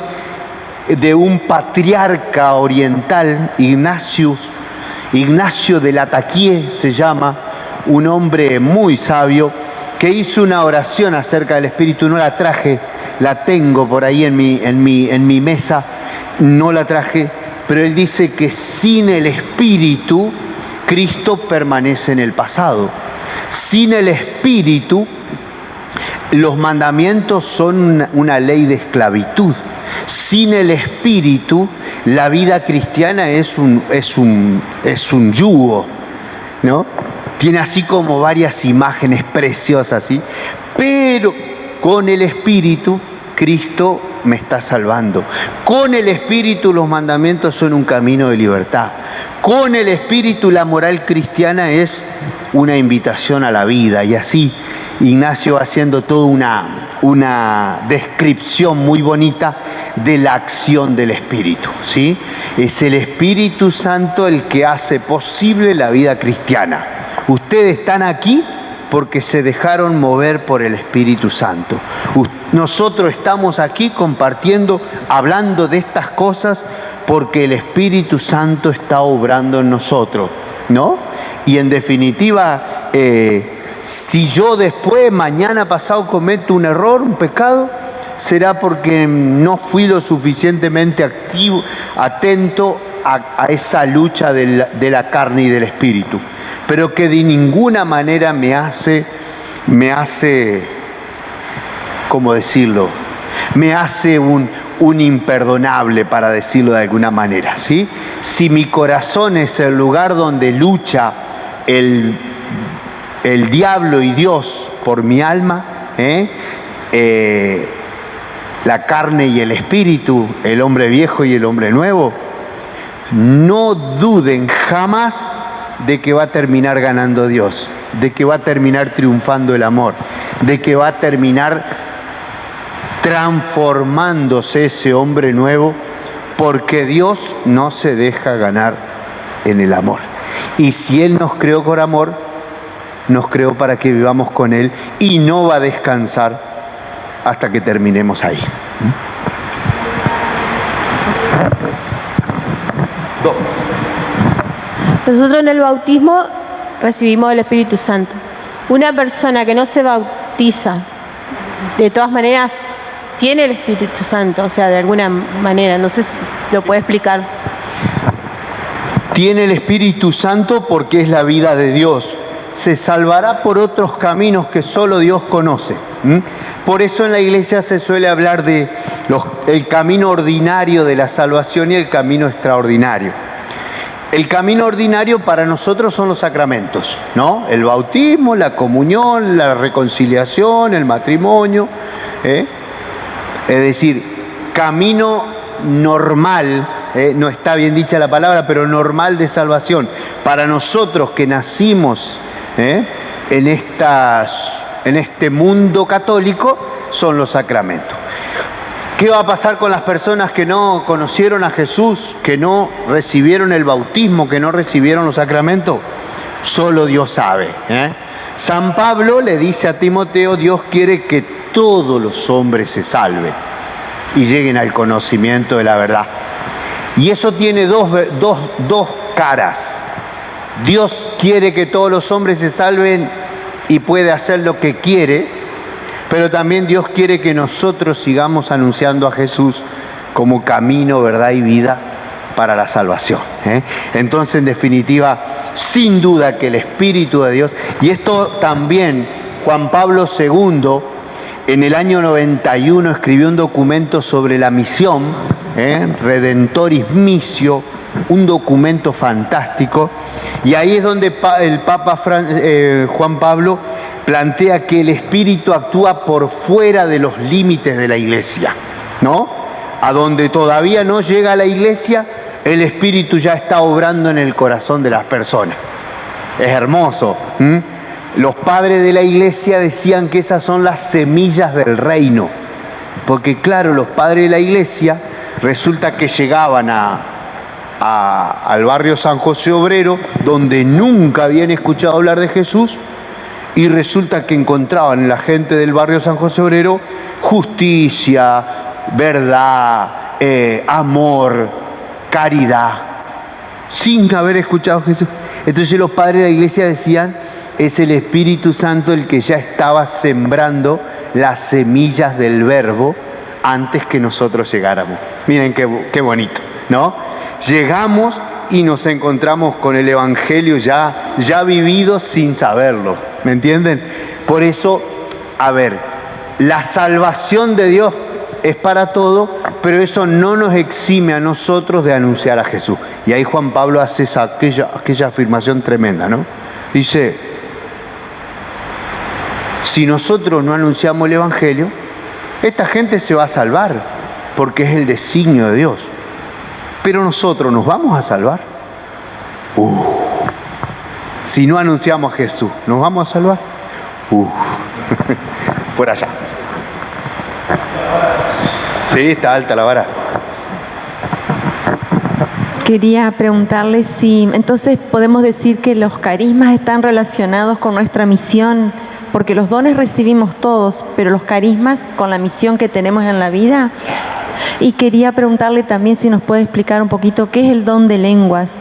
de un patriarca oriental, Ignacio de Lataquié se llama, un hombre muy sabio, que hizo una oración acerca del Espíritu. No la traje, la tengo por ahí en mi mesa, no la traje, pero él dice que sin el Espíritu, Cristo permanece en el pasado. Sin el Espíritu, los mandamientos son una ley de esclavitud. Sin el Espíritu, la vida cristiana es un yugo, ¿no? Tiene así como varias imágenes preciosas, ¿sí? Pero con el Espíritu, Cristo me está salvando. Con el Espíritu los mandamientos son un camino de libertad. Con el Espíritu la moral cristiana es una invitación a la vida. Y así Ignacio va haciendo toda una descripción muy bonita de la acción del Espíritu, ¿sí? Es el Espíritu Santo el que hace posible la vida cristiana. Ustedes están aquí porque se dejaron mover por el Espíritu Santo. Nosotros estamos aquí compartiendo, hablando de estas cosas porque el Espíritu Santo está obrando en nosotros, ¿no? Y en definitiva, si yo después, mañana pasado, cometo un error, un pecado, será porque no fui lo suficientemente activo, atento a esa lucha de la carne y del Espíritu. Pero que de ninguna manera me hace, ¿cómo decirlo? Me hace un imperdonable, para decirlo de alguna manera, ¿sí? Si mi corazón es el lugar donde lucha el diablo y Dios por mi alma, la carne y el espíritu, el hombre viejo y el hombre nuevo, no duden jamás de que va a terminar ganando Dios, de que va a terminar triunfando el amor, de que va a terminar transformándose ese hombre nuevo, porque Dios no se deja ganar en el amor. Y si Él nos creó con amor, nos creó para que vivamos con Él y no va a descansar hasta que terminemos ahí. Nosotros en el bautismo recibimos el Espíritu Santo. Una persona que no se bautiza, de todas maneras, tiene el Espíritu Santo, o sea, de alguna manera, no sé si lo puede explicar. Tiene el Espíritu Santo porque es la vida de Dios. Se salvará por otros caminos que solo Dios conoce. Por eso en la iglesia se suele hablar de el camino ordinario de la salvación y el camino extraordinario. El camino ordinario para nosotros son los sacramentos, ¿no? El bautismo, la comunión, la reconciliación, el matrimonio, Es decir, camino normal, no está bien dicha la palabra, pero normal de salvación. Para nosotros que nacimos en este mundo católico, son los sacramentos. ¿Qué va a pasar con las personas que no conocieron a Jesús, que no recibieron el bautismo, que no recibieron los sacramentos? Solo Dios sabe. San Pablo le dice a Timoteo, Dios quiere que todos los hombres se salven y lleguen al conocimiento de la verdad. Y eso tiene dos caras. Dios quiere que todos los hombres se salven y puede hacer lo que quiere, pero también Dios quiere que nosotros sigamos anunciando a Jesús como camino, verdad y vida para la salvación. Entonces, en definitiva, sin duda que el Espíritu de Dios, y esto también Juan Pablo II, en el año 91 escribió un documento sobre la misión, Redentoris Missio, un documento fantástico, y ahí es donde el Papa Juan Pablo plantea que el Espíritu actúa por fuera de los límites de la Iglesia, ¿no? A donde todavía no llega la Iglesia, el Espíritu ya está obrando en el corazón de las personas. Es hermoso. Los padres de la Iglesia decían que esas son las semillas del reino, porque claro, los padres de la Iglesia resulta que llegaban al barrio San José Obrero, donde nunca habían escuchado hablar de Jesús, y resulta que encontraban en la gente del barrio San José Obrero justicia, verdad, amor, caridad, sin haber escuchado a Jesús. Entonces los padres de la Iglesia decían, es el Espíritu Santo el que ya estaba sembrando las semillas del verbo antes que nosotros llegáramos. Miren qué bonito, ¿no? Llegamos y nos encontramos con el Evangelio ya vivido sin saberlo, ¿me entienden? Por eso, la salvación de Dios es para todo, pero eso no nos exime a nosotros de anunciar a Jesús. Y ahí Juan Pablo hace aquella afirmación tremenda, ¿no? Dice, si nosotros no anunciamos el Evangelio, Esta gente se va a salvar porque es el designio de Dios. Pero nosotros, ¿nos vamos a salvar? Si no anunciamos a Jesús, ¿nos vamos a salvar? Por allá. Sí, está alta la vara. Quería preguntarle si entonces podemos decir que los carismas están relacionados con nuestra misión, porque los dones recibimos todos, pero los carismas con la misión que tenemos en la vida. Y quería preguntarle también si nos puede explicar un poquito qué es el don de lenguas.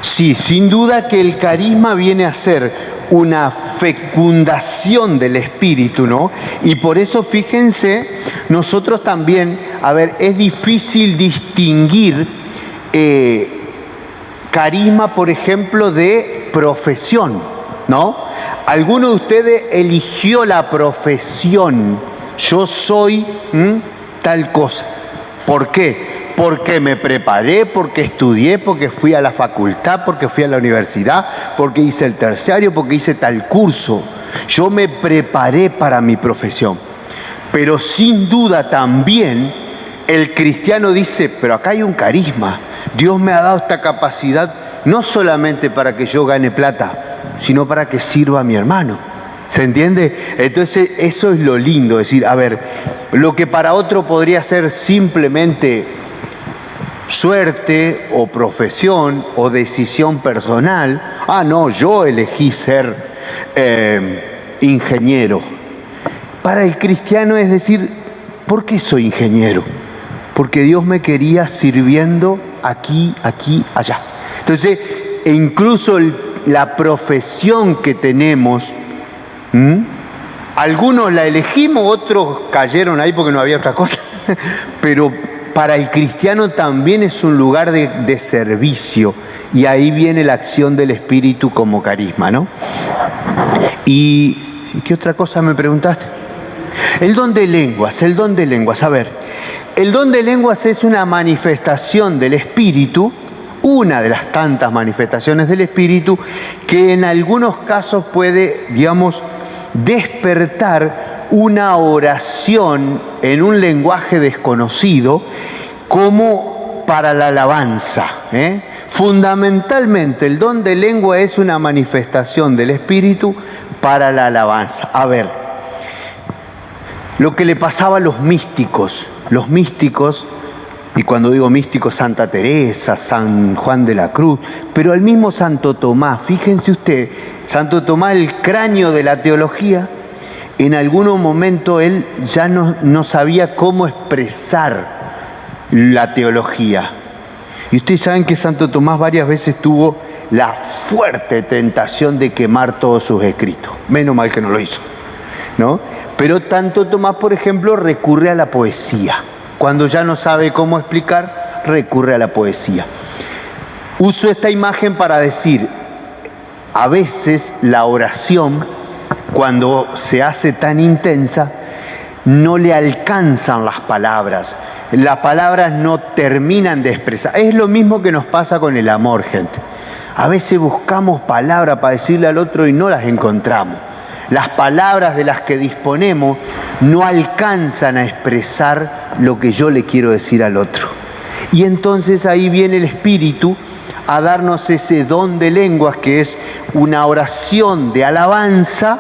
Sí, sin duda que el carisma viene a ser una fecundación del Espíritu, ¿no? Y por eso, fíjense, nosotros también, es difícil distinguir carisma, por ejemplo, de profesión, ¿no? Alguno de ustedes eligió la profesión, yo soy tal cosa. ¿Por qué? Porque me preparé, porque estudié, porque fui a la facultad, porque fui a la universidad, porque hice el terciario, porque hice tal curso. Yo me preparé para mi profesión. Pero sin duda también el cristiano dice, pero acá hay un carisma. Dios me ha dado esta capacidad no solamente para que yo gane plata, sino para que sirva a mi hermano. ¿Se entiende? Entonces eso es lo lindo, decir, lo que para otro podría ser simplemente suerte o profesión o decisión personal. No, yo elegí ser ingeniero. Para el cristiano es decir, ¿por qué soy ingeniero? Porque Dios me quería sirviendo aquí, allá. Entonces, incluso la profesión que tenemos, algunos la elegimos, otros cayeron ahí porque no había otra cosa, pero para el cristiano también es un lugar de servicio, y ahí viene la acción del Espíritu como carisma, ¿no? ¿Y qué otra cosa me preguntaste? El don de lenguas. El don de lenguas es una manifestación del Espíritu, una de las tantas manifestaciones del Espíritu, que en algunos casos puede, despertar una oración en un lenguaje desconocido, como para la alabanza. Fundamentalmente, el don de lengua es una manifestación del Espíritu para la alabanza. Lo que le pasaba a los místicos, y cuando digo místicos, Santa Teresa, San Juan de la Cruz, pero al mismo Santo Tomás, fíjense usted, Santo Tomás, el cráneo de la teología, en algún momento él ya no sabía cómo expresar la teología. Y ustedes saben que Santo Tomás varias veces tuvo la fuerte tentación de quemar todos sus escritos. Menos mal que no lo hizo, ¿no? Pero Santo Tomás, por ejemplo, recurre a la poesía. Cuando ya no sabe cómo explicar, recurre a la poesía. Uso esta imagen para decir, a veces la oración, cuando se hace tan intensa, no le alcanzan las palabras no terminan de expresar. Es lo mismo que nos pasa con el amor, gente. A veces buscamos palabras para decirle al otro y no las encontramos. Las palabras de las que disponemos no alcanzan a expresar lo que yo le quiero decir al otro. Y entonces ahí viene el Espíritu a darnos ese don de lenguas, que es una oración de alabanza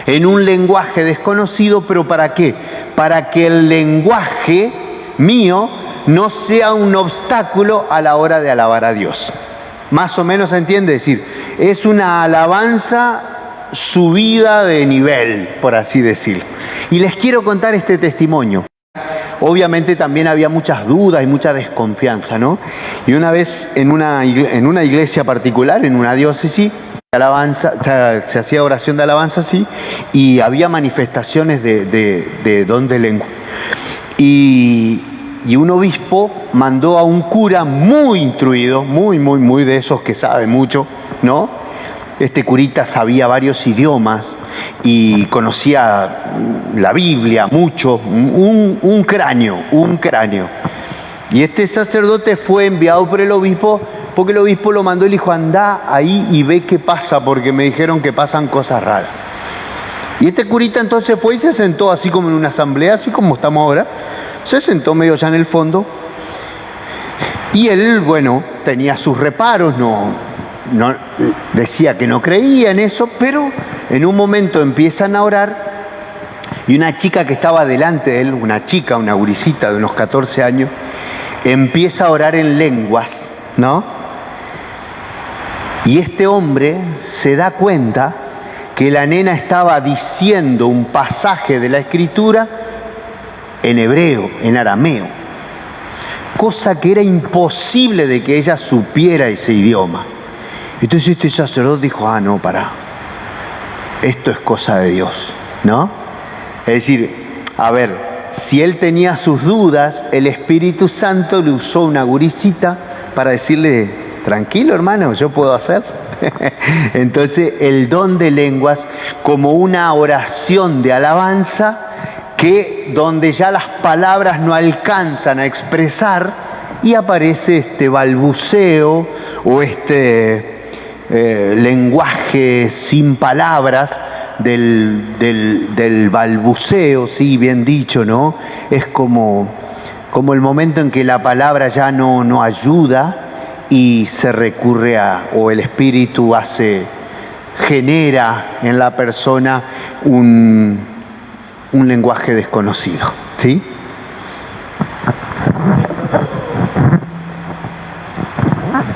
en un lenguaje desconocido. ¿Pero para qué? Para que el lenguaje mío no sea un obstáculo a la hora de alabar a Dios. Más o menos se entiende, decir, es una alabanza subida de nivel, por así decirlo. Y les quiero contar este testimonio. Obviamente también había muchas dudas y mucha desconfianza, ¿no? Y una vez en una iglesia particular, en una diócesis, alabanza, se hacía oración de alabanza así, y había manifestaciones de don de lengua. Y un obispo mandó a un cura muy instruido, muy de esos que sabe mucho, ¿no? Este curita sabía varios idiomas y conocía la Biblia mucho, un cráneo. Y este sacerdote fue enviado por el obispo, porque el obispo lo mandó y le dijo, anda ahí y ve qué pasa, porque me dijeron que pasan cosas raras. Y este curita entonces fue y se sentó así como en una asamblea, así como estamos ahora. Se sentó medio allá en el fondo. Y él, bueno, tenía sus reparos, decía que no creía en eso, pero en un momento empiezan a orar y una chica que estaba delante de él, una gurisita de unos 14 años, empieza a orar en lenguas, ¿no? Y este hombre se da cuenta que la nena estaba diciendo un pasaje de la Escritura en hebreo, en arameo, cosa que era imposible de que ella supiera ese idioma. Entonces este sacerdote dijo, no, pará, esto es cosa de Dios, ¿no? Es decir, a ver, si él tenía sus dudas, el Espíritu Santo le usó una gurisita para decirle, tranquilo hermano, yo puedo hacer. Entonces el don de lenguas como una oración de alabanza, que donde ya las palabras no alcanzan a expresar y aparece este balbuceo o lenguaje sin palabras del balbuceo, sí, bien dicho, ¿no? Es como el momento en que la palabra ya no ayuda y se recurre o el Espíritu genera en la persona un lenguaje desconocido, ¿sí?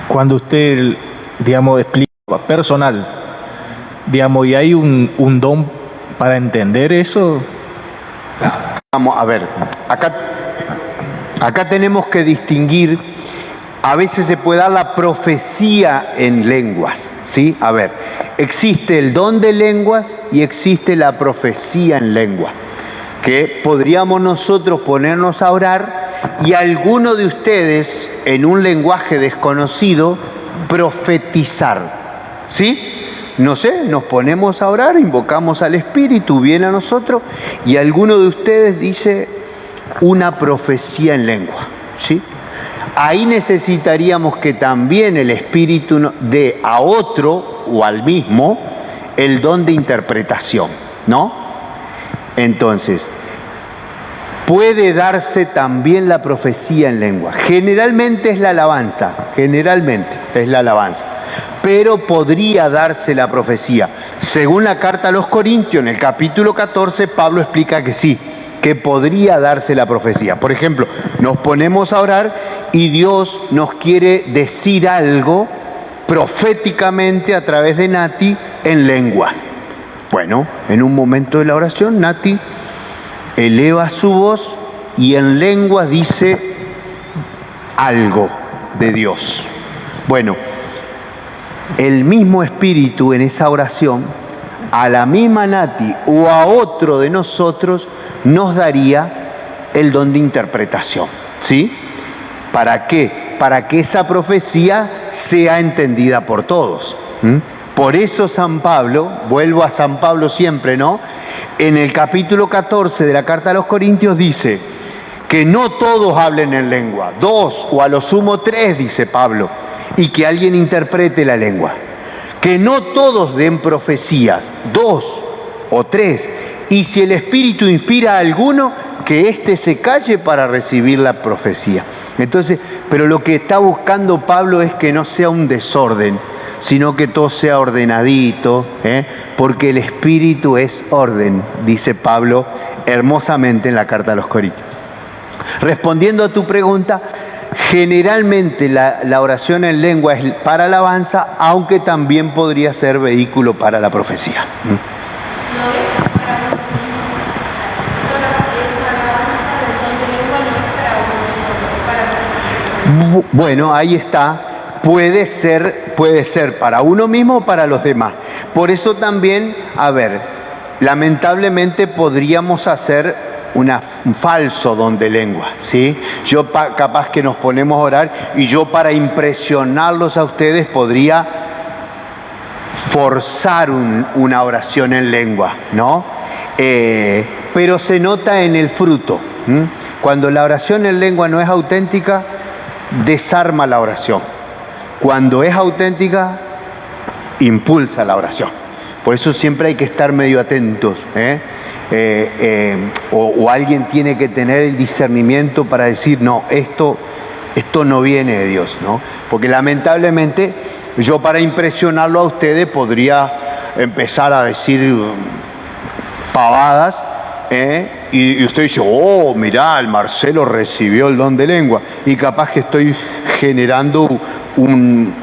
Cuando usted, digamos, explica personal, digamos, y hay un don para entender eso. Vamos a ver, acá tenemos que distinguir, a veces se puede dar la profecía en lenguas, ¿sí? A ver, existe el don de lenguas y existe la profecía en lengua, que podríamos nosotros ponernos a orar y alguno de ustedes en un lenguaje desconocido profetizar, ¿sí? No sé, nos ponemos a orar, invocamos al Espíritu, viene a nosotros y alguno de ustedes dice una profecía en lengua, ¿sí? Ahí necesitaríamos que también el Espíritu dé a otro o al mismo el don de interpretación, ¿no? Entonces, puede darse también la profecía en lengua. Generalmente es la alabanza, pero podría darse la profecía. Según la carta a los Corintios, en el capítulo 14, Pablo explica que sí, que podría darse la profecía. Por ejemplo, nos ponemos a orar y Dios nos quiere decir algo proféticamente a través de Nati en lengua. Bueno, en un momento de la oración, Nati eleva su voz y en lengua dice algo de Dios. Bueno, el mismo Espíritu en esa oración, a la misma Nati o a otro de nosotros, nos daría el don de interpretación, ¿sí? ¿Para qué? Para que esa profecía sea entendida por todos. Por eso San Pablo, vuelvo a San Pablo siempre, ¿no? En el capítulo 14 de la carta a los Corintios dice que no todos hablen en lengua, 2 o a lo sumo 3, dice Pablo, y que alguien interprete la lengua. Que no todos den profecías, 2 o 3, y si el Espíritu inspira a alguno, que éste se calle para recibir la profecía. Entonces, pero lo que está buscando Pablo es que no sea un desorden, sino que todo sea ordenadito, porque el Espíritu es orden, dice Pablo hermosamente en la carta a los Corintios. Respondiendo a tu pregunta, generalmente la oración en lengua es para alabanza, aunque también podría ser vehículo para la profecía. Bueno, ahí está. Puede ser para uno mismo o para los demás. Por eso también, lamentablemente podríamos hacer un falso don de lengua, ¿sí? Capaz que nos ponemos a orar y yo, para impresionarlos a ustedes, podría forzar una oración en lengua, ¿no? Pero se nota en el fruto. Cuando la oración en lengua no es auténtica, desarma la oración. Cuando es auténtica, impulsa la oración. Por eso siempre hay que estar medio atentos, o alguien tiene que tener el discernimiento para decir, no, esto no viene de Dios, ¿no? Porque lamentablemente yo, para impresionarlo a ustedes, podría empezar a decir pavadas, y usted dice, oh, mirá, el Marcelo recibió el don de lengua, y capaz que estoy generando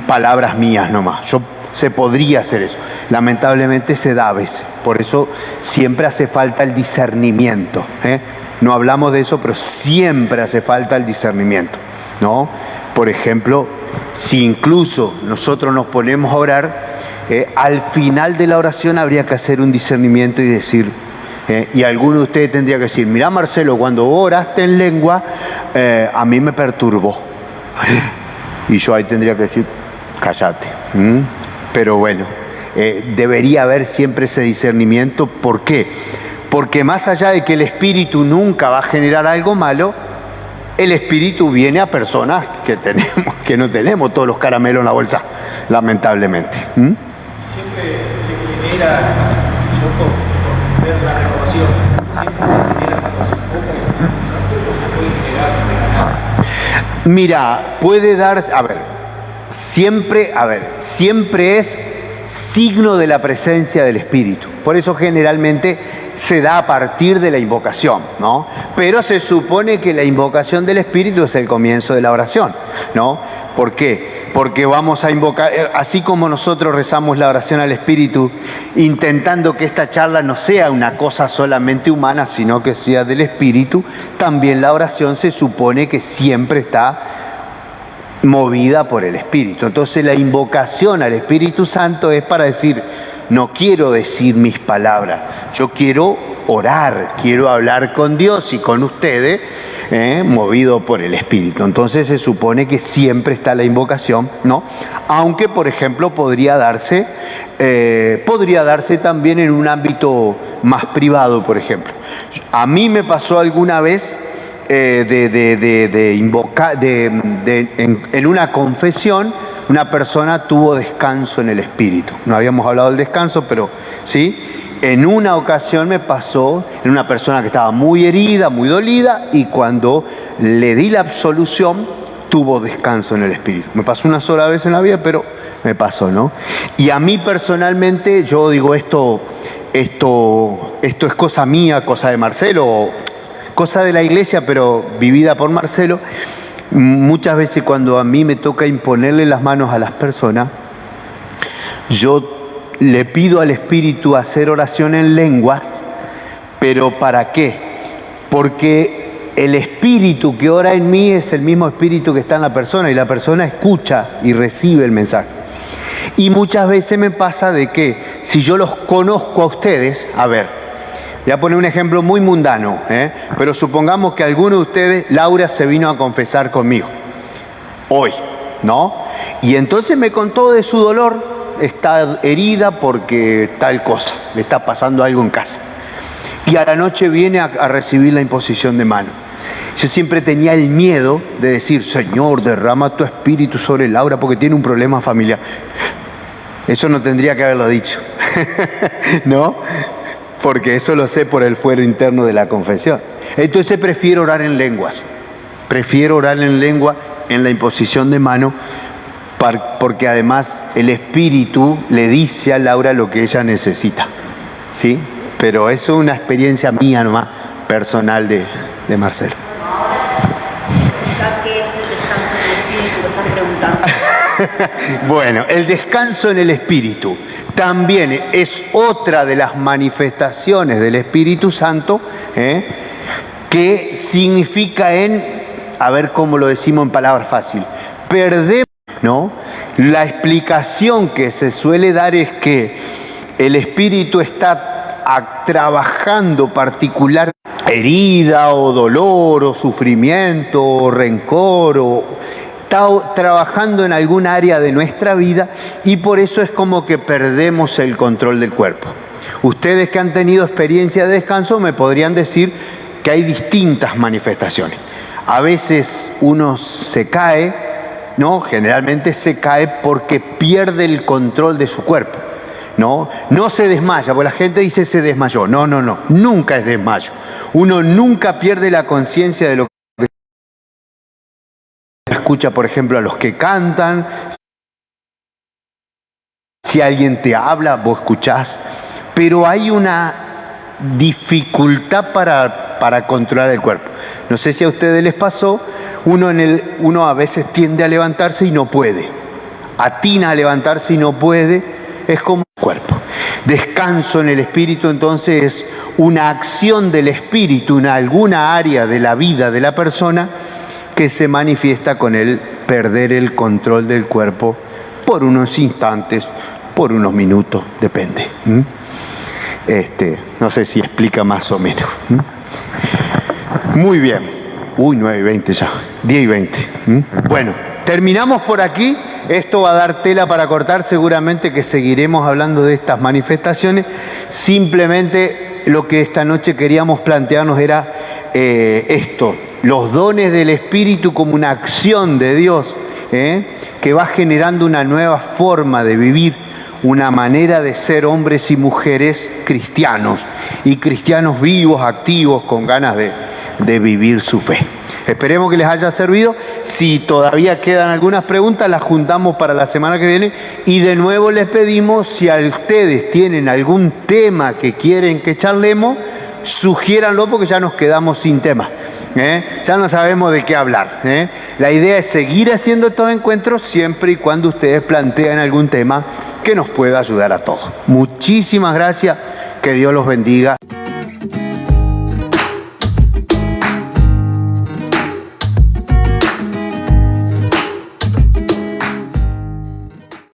palabras mías nomás. Se podría hacer eso. Lamentablemente se da a veces. Por eso siempre hace falta el discernimiento. No hablamos de eso, pero siempre hace falta el discernimiento, ¿no? Por ejemplo, si incluso nosotros nos ponemos a orar, al final de la oración habría que hacer un discernimiento y decir, y alguno de ustedes tendría que decir, mirá, Marcelo, cuando oraste en lengua, a mí me perturbó. Y yo ahí tendría que decir, cállate. Pero bueno, debería haber siempre ese discernimiento. ¿Por qué? Porque más allá de que el espíritu nunca va a generar algo malo, el espíritu viene a personas que no tenemos todos los caramelos en la bolsa, lamentablemente. Siempre se genera, yo por ver la renovación, siempre se genera una cosa, ¿cómo se puede generar? Mira, puede dar, siempre es signo de la presencia del Espíritu. Por eso generalmente se da a partir de la invocación, ¿no? Pero se supone que la invocación del Espíritu es el comienzo de la oración, ¿no? ¿Por qué? Porque vamos a invocar, así como nosotros rezamos la oración al Espíritu, intentando que esta charla no sea una cosa solamente humana, sino que sea del Espíritu, también la oración se supone que siempre está movida por el Espíritu. Entonces la invocación al Espíritu Santo es para decir, no quiero decir mis palabras, yo quiero orar, quiero hablar con Dios y con ustedes, movido por el Espíritu. Entonces se supone que siempre está la invocación, ¿no? Aunque, por ejemplo, podría darse también en un ámbito más privado, por ejemplo. A mí me pasó alguna vez en una confesión, una persona tuvo descanso en el espíritu. No habíamos hablado del descanso, pero sí, en una ocasión me pasó en una persona que estaba muy herida, muy dolida, y cuando le di la absolución, tuvo descanso en el espíritu. Me pasó una sola vez en la vida, pero me pasó, ¿no? Y a mí personalmente, yo digo, esto es cosa mía, cosa de Marcelo, cosa de la iglesia, pero vivida por Marcelo. Muchas veces cuando a mí me toca imponerle las manos a las personas, yo le pido al Espíritu hacer oración en lenguas, pero ¿para qué? Porque el Espíritu que ora en mí es el mismo Espíritu que está en la persona, y la persona escucha y recibe el mensaje. Y muchas veces me pasa de que si yo los conozco a ustedes, voy a poner un ejemplo muy mundano, pero supongamos que alguno de ustedes, Laura, se vino a confesar conmigo hoy, ¿no? Y entonces me contó de su dolor, está herida porque tal cosa, le está pasando algo en casa. Y a la noche viene a recibir la imposición de mano. Yo siempre tenía el miedo de decir, Señor, derrama tu espíritu sobre Laura porque tiene un problema familiar. Eso no tendría que haberlo dicho, ¿no? Porque eso lo sé por el fuero interno de la confesión. Entonces prefiero orar en lenguas. Prefiero orar en lengua en la imposición de mano, porque además el Espíritu le dice a Laura lo que ella necesita, ¿sí? Pero eso es una experiencia mía nomás, personal de Marcelo. ¿Qué es el descanso en el Espíritu? Lo están preguntando. Bueno, el descanso en el Espíritu también es otra de las manifestaciones del Espíritu Santo, que significa a ver cómo lo decimos en palabras fáciles, perdemos, ¿no? La explicación que se suele dar es que el Espíritu está trabajando particular herida o dolor o sufrimiento o rencor, o está trabajando en algún área de nuestra vida, y por eso es como que perdemos el control del cuerpo. Ustedes que han tenido experiencia de descanso me podrían decir que hay distintas manifestaciones. A veces uno se cae, ¿no? Generalmente se cae porque pierde el control de su cuerpo. ¿no? No se desmaya, porque la gente dice se desmayó. No, no, no, nunca es desmayo. Uno nunca pierde la conciencia de lo que escucha, por ejemplo, a los que cantan. Si alguien te habla, vos escuchás. Pero hay una dificultad para controlar el cuerpo. No sé si a ustedes les pasó, uno a veces tiende a levantarse y no puede. Atina a levantarse y no puede. Es como el cuerpo. Descanso en el espíritu, entonces, es una acción del espíritu en alguna área de la vida de la persona que se manifiesta con el perder el control del cuerpo por unos instantes, por unos minutos, depende. No sé si explica más o menos. Muy bien. Uy, 9:20 ya. 10:20. Bueno, terminamos por aquí. Esto va a dar tela para cortar. Seguramente que seguiremos hablando de estas manifestaciones. Simplemente lo que esta noche queríamos plantearnos era esto. Los dones del Espíritu como una acción de Dios que va generando una nueva forma de vivir, una manera de ser hombres y mujeres cristianos, y cristianos vivos, activos, con ganas de vivir su fe. Esperemos que les haya servido. Si todavía quedan algunas preguntas, las juntamos para la semana que viene, y de nuevo les pedimos, si a ustedes tienen algún tema que quieren que charlemos, sugiéranlo, porque ya nos quedamos sin tema. Ya no sabemos de qué hablar. La idea es seguir haciendo estos encuentros siempre y cuando ustedes planteen algún tema que nos pueda ayudar a todos. Muchísimas gracias, que Dios los bendiga.